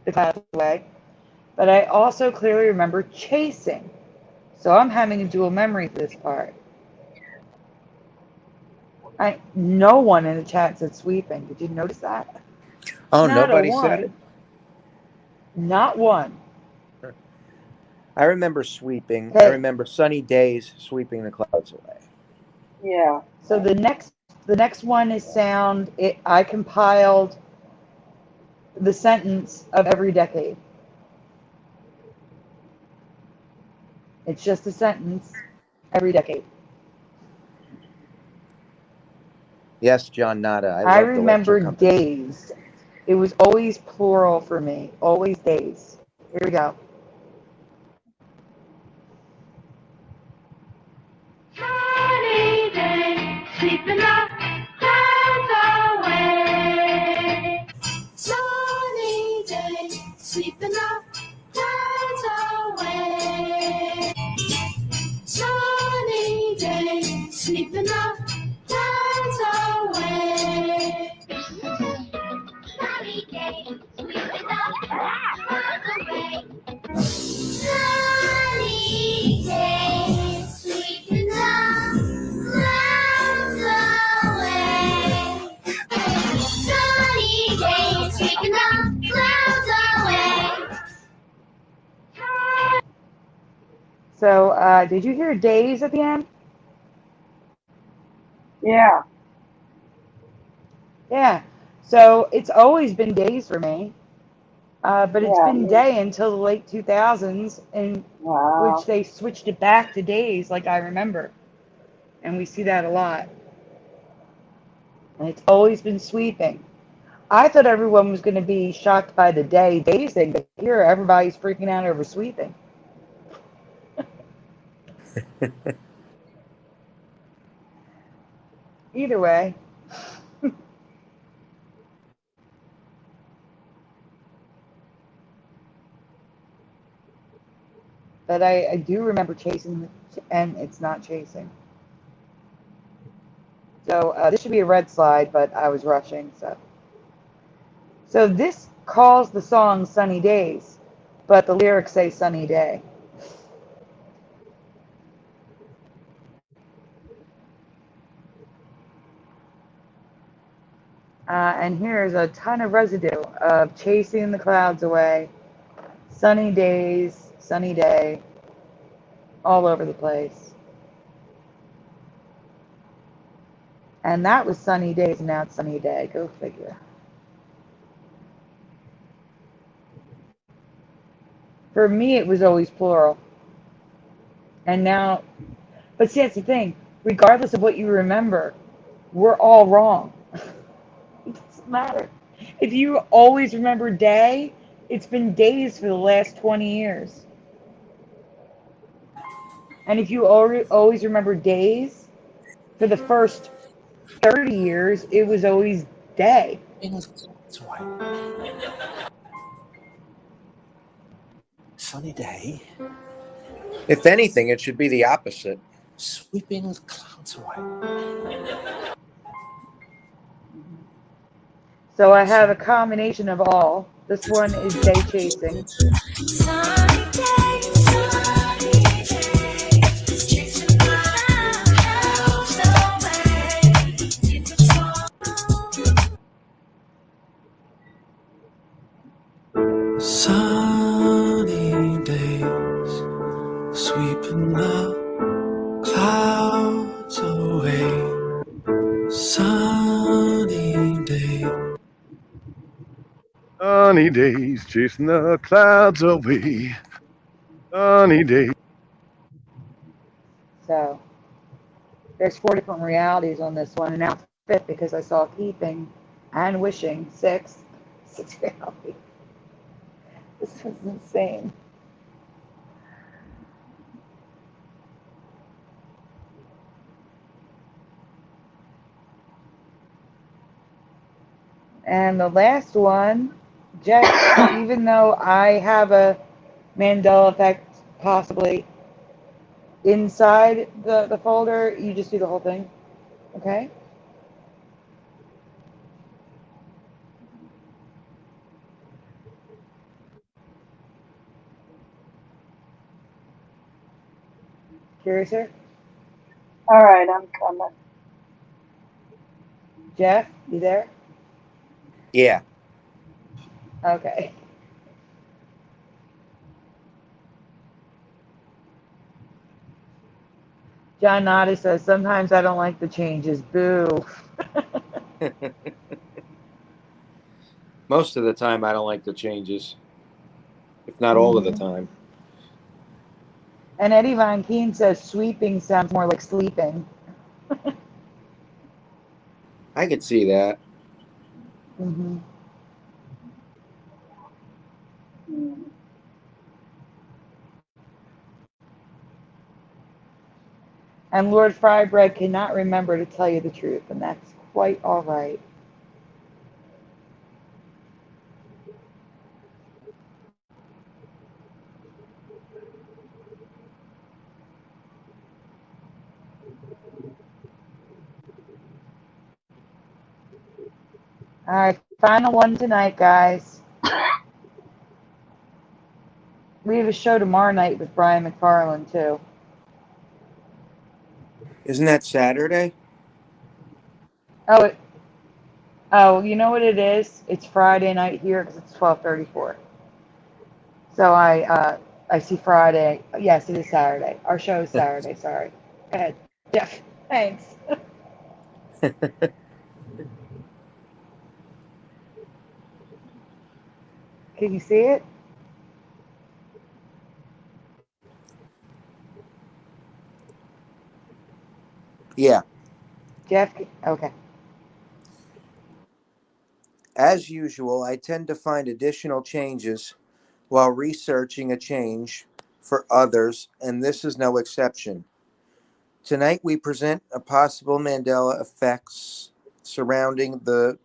the clouds away, but I also clearly remember chasing. So I'm having a dual memory for this part. No one in the chat said sweeping. Did you notice that? Oh, Not nobody a said one. it? Not one. I remember sweeping. Okay. I remember sunny days sweeping the clouds away. Yeah. So the next one is sound. I compiled the sentence of every decade. It's just a sentence every decade. Yes, John Nada. I I love the lecture remember company. days. It was always plural for me. Always days. Here we go. Sunny day, sweeping the clouds away. Sunny day, sweeping the clouds away. Sunny day, sweeping the clouds away. Sunny day, sweeping the clouds away. So, did you hear days at the end? Yeah, Yeah. So it's always been days for me, but it's yeah. been day until the late 2000s, in which Wow. they switched it back to days, like I remember. And we see that a lot. And it's always been sweeping. I thought everyone was going to be shocked by the days thing, but here everybody's freaking out over sweeping. Either way, but I do remember chasing, and it's not chasing. So this should be a red slide, but I was rushing. So this calls the song Sunny Days, but the lyrics say Sunny Day. And here's a ton of residue of chasing the clouds away, sunny days, sunny day, all over the place. And that was sunny days, and now it's sunny day. Go figure. For me, it was always plural. And now, but see, that's the thing. Regardless of what you remember, we're all wrong. It doesn't matter. If you always remember day, it's been days for the last 20 years. And if you always remember days, for the first 30 years, it was always day. Sunny day, If anything, it should be the opposite. sweeping the clouds away. So I have a combination of all. This one is day chasing. Sunny day, chasing clouds away. Sunny days, sweeping the clouds away. Sunny day. Sunny days chasing the clouds away. Sunny days. So there's 4 different realities on this one, and now fifth because I saw keeping and wishing six realities. This is insane. And the last one, Jeff, even though I have a Mandela Effect possibly inside the folder, you just do the whole thing, okay? Curiouser? All right, I'm coming. Jeff, you there? Yeah. Okay. John Nada says, sometimes I don't like the changes. Boo. Most of the time, I don't like the changes, if not all of the time. And Eddie Von Keen says, sweeping sounds more like sleeping. I could see that. Mm-hmm. Mm. And Lord Frybread cannot remember to tell you the truth, and that's quite all right. All right, final one tonight, guys. We have a show tomorrow night with Brian McFarland, too. Isn't that Saturday? Oh, oh, you know what it is? It's Friday night here because it's 12:34. So I I see Friday. Yes, it is Saturday. Our show is Saturday. Sorry. Go ahead, Jeff. Thanks. Can you see it, Yeah. Jeff? Okay. As usual, I tend to find additional changes while researching a change for others, and this is no exception. Tonight, we present a possible Mandela effects surrounding the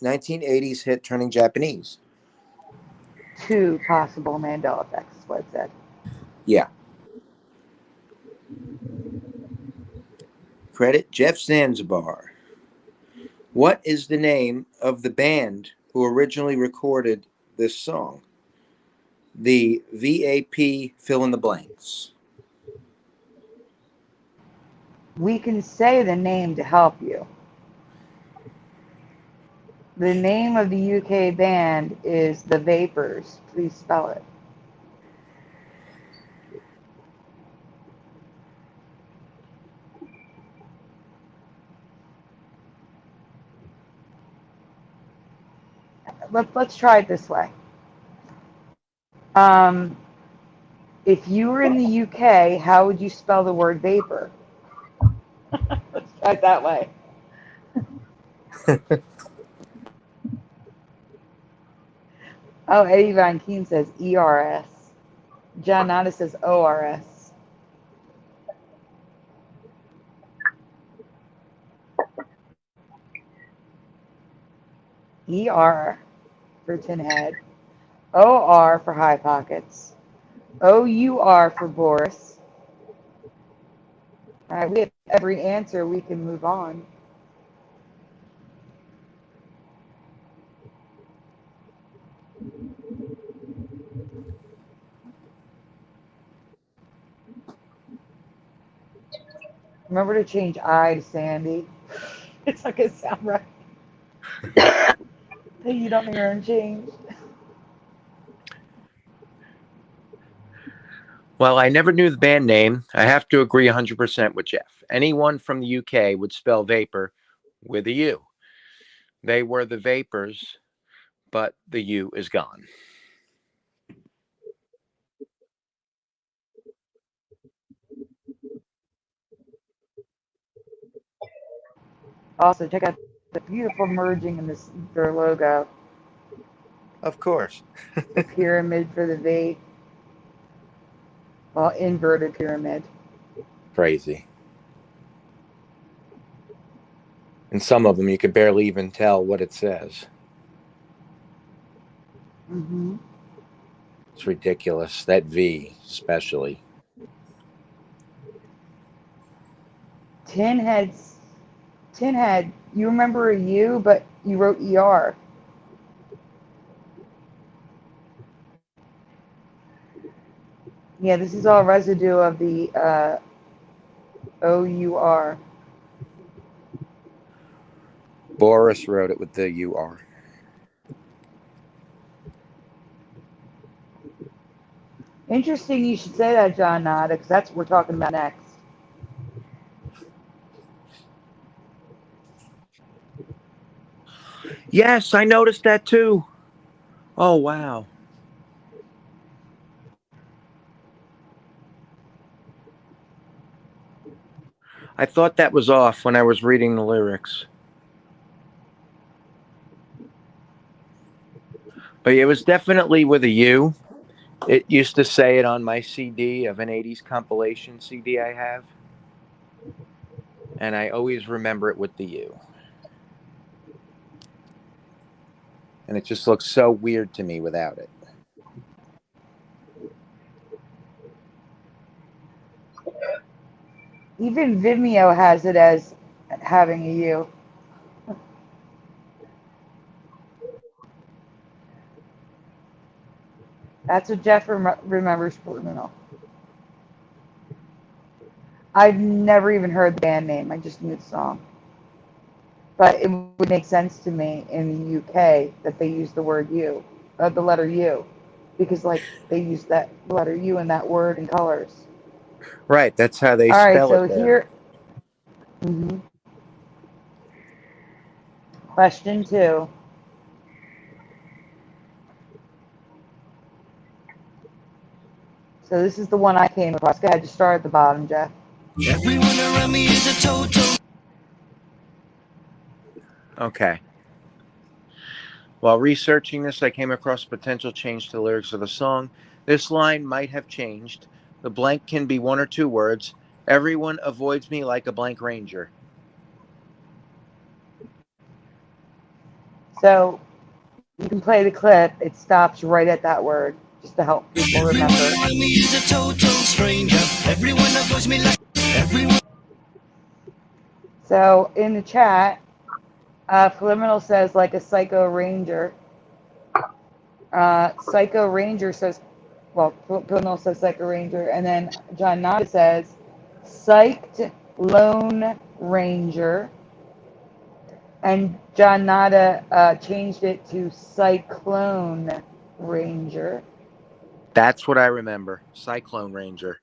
1980s hit Turning Japanese. Two possible Mandela effects is what it said. Yeah. Credit Jeff Zanzibar. What is the name of the band who originally recorded this song? The VAP fill in the blanks. We can say the name to help you. The name of the UK band is The Vapors. Please spell it. Let's try it this way. Um, if you were in the UK, how would you spell the word vapor? Let's try it that way. Oh, Eddie Van Keen says ERS. John Nada says ORS. ER for tin head. OR for high pockets. OUR for Boris. All right, we have every answer. We can move on. Remember to change I to Sandy. It's not gonna sound right. You don't hear him change. Well, I never knew the band name. I have to agree 100% with Jeff. Anyone from the UK would spell vapor with a U. They were the Vapors, but the U is gone. Also, check out the beautiful merging in their logo. Of course. The pyramid for the vape. Well, inverted pyramid. Crazy. And some of them you could barely even tell what it says. Mm-hmm. It's ridiculous. That V, especially. Tin head. You remember a U, but you wrote ER. Yeah, this is all residue of the OUR. Boris wrote it with the UR. Interesting you should say that, John Nada, because that's what we're talking about next. Yes, I noticed that too. Oh, wow. I thought that was off when I was reading the lyrics. But it was definitely with a U. It used to say it on my CD of an 80s compilation CD I have. And I always remember it with the U. And it just looks so weird to me without it. Even Vimeo has it as having a U. That's what Jeff remembers Portmanteau. I've never even heard the band name. I just knew the song. But it would make sense to me in the UK that they use the word U, the letter U. because like they use that letter U in that word in colors. Right, that's how they All right, spell so it there. here, mhm. Question 2. So this is the one I came across. Go ahead, just start at the bottom, Jeff. Everyone around me is a total. Okay. While researching this, I came across a potential change to the lyrics of the song. This line might have changed. The blank can be one or two words. Everyone avoids me like a blank ranger. So you can play the clip. It stops right at that word, just to help people Everyone remember. around me is a total stranger. Everyone avoids me like everyone. So in the chat, Preliminal says like a psycho ranger. Psycho Ranger says, well, Preliminal says Psycho Ranger, and then John Nada says Psyched Lone Ranger, and John Nada changed it to Cyclone Ranger. That's what I remember. Cyclone Ranger.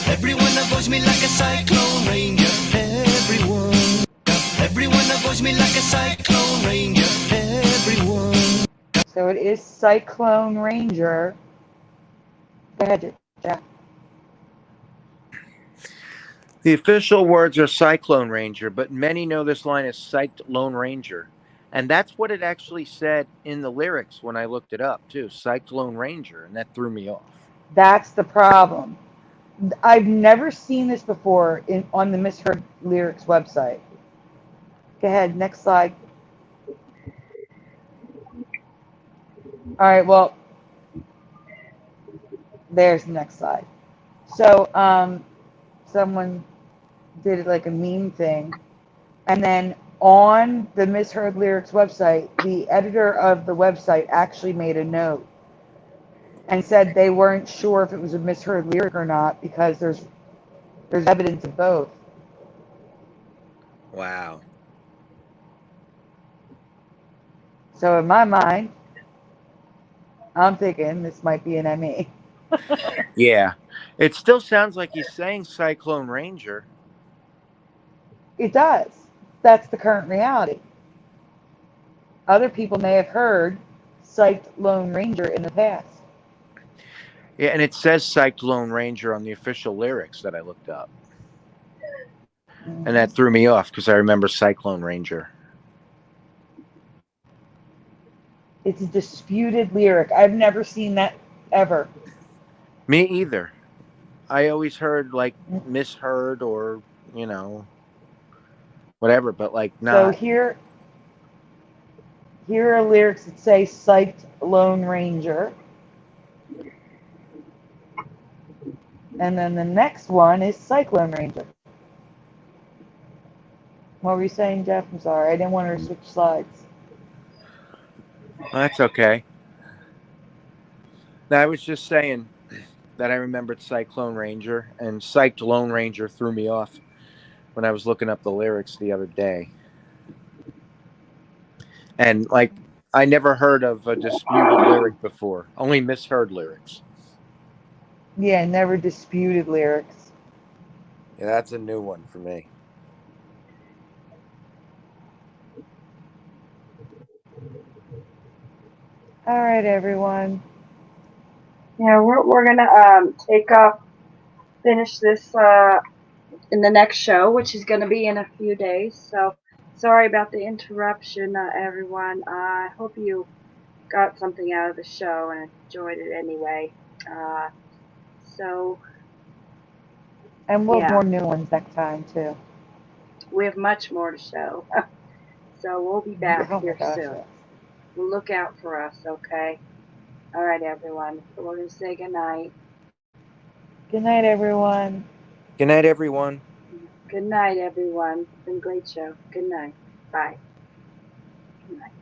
Everyone avoids me like a cyclone ranger. Everyone avoids me like a cyclone ranger. Everyone. So it is Cyclone Ranger. Go ahead, Jack. The official words are Cyclone Ranger, but many know this line as Psyched Lone Ranger. And that's what it actually said in the lyrics when I looked it up, too. Psyched Lone Ranger, and that threw me off. That's the problem. I've never seen this before on the Misheard Lyrics website. Go ahead, next slide. All right, well, there's the next slide. So someone did like a meme thing, and then on the Misheard Lyrics website, the editor of the website actually made a note and said they weren't sure if it was a misheard lyric or not because there's evidence of both. Wow. So in my mind, I'm thinking this might be an ME. Yeah. It still sounds like he's saying Cyclone Ranger. It does. That's the current reality. Other people may have heard Psyched Lone Ranger in the past. Yeah, and it says Psyched Lone Ranger on the official lyrics that I looked up. And that threw me off because I remember Cyclone Ranger. It's a disputed lyric. I've never seen that ever. Me either. I always heard like misheard or, you know, whatever, but like So not. here are lyrics that say Psyched Lone Ranger. And then the next one is Cyclone Ranger. What were you saying, Jeff? I'm sorry. I didn't want her to switch slides. That's okay. No, I was just saying that I remembered Cyclone Ranger, and Psyched Lone Ranger threw me off when I was looking up the lyrics the other day. And like, I never heard of a disputed lyric before, only misheard lyrics. Yeah, never disputed lyrics. Yeah, that's a new one for me. All right, everyone. Yeah, we're gonna take off, finish this in the next show, which is gonna be in a few days. So sorry about the interruption, everyone. I hope you got something out of the show and enjoyed it anyway. So And we'll have yeah, more new ones next time, too. we have much more to show. So we'll be back Oh my here gosh, soon. yes. Look out for us, okay? All right, everyone. We're gonna say goodnight. Good night, everyone. Good night, everyone. Good night, everyone. It's been a great show. Good night. Bye. Good night.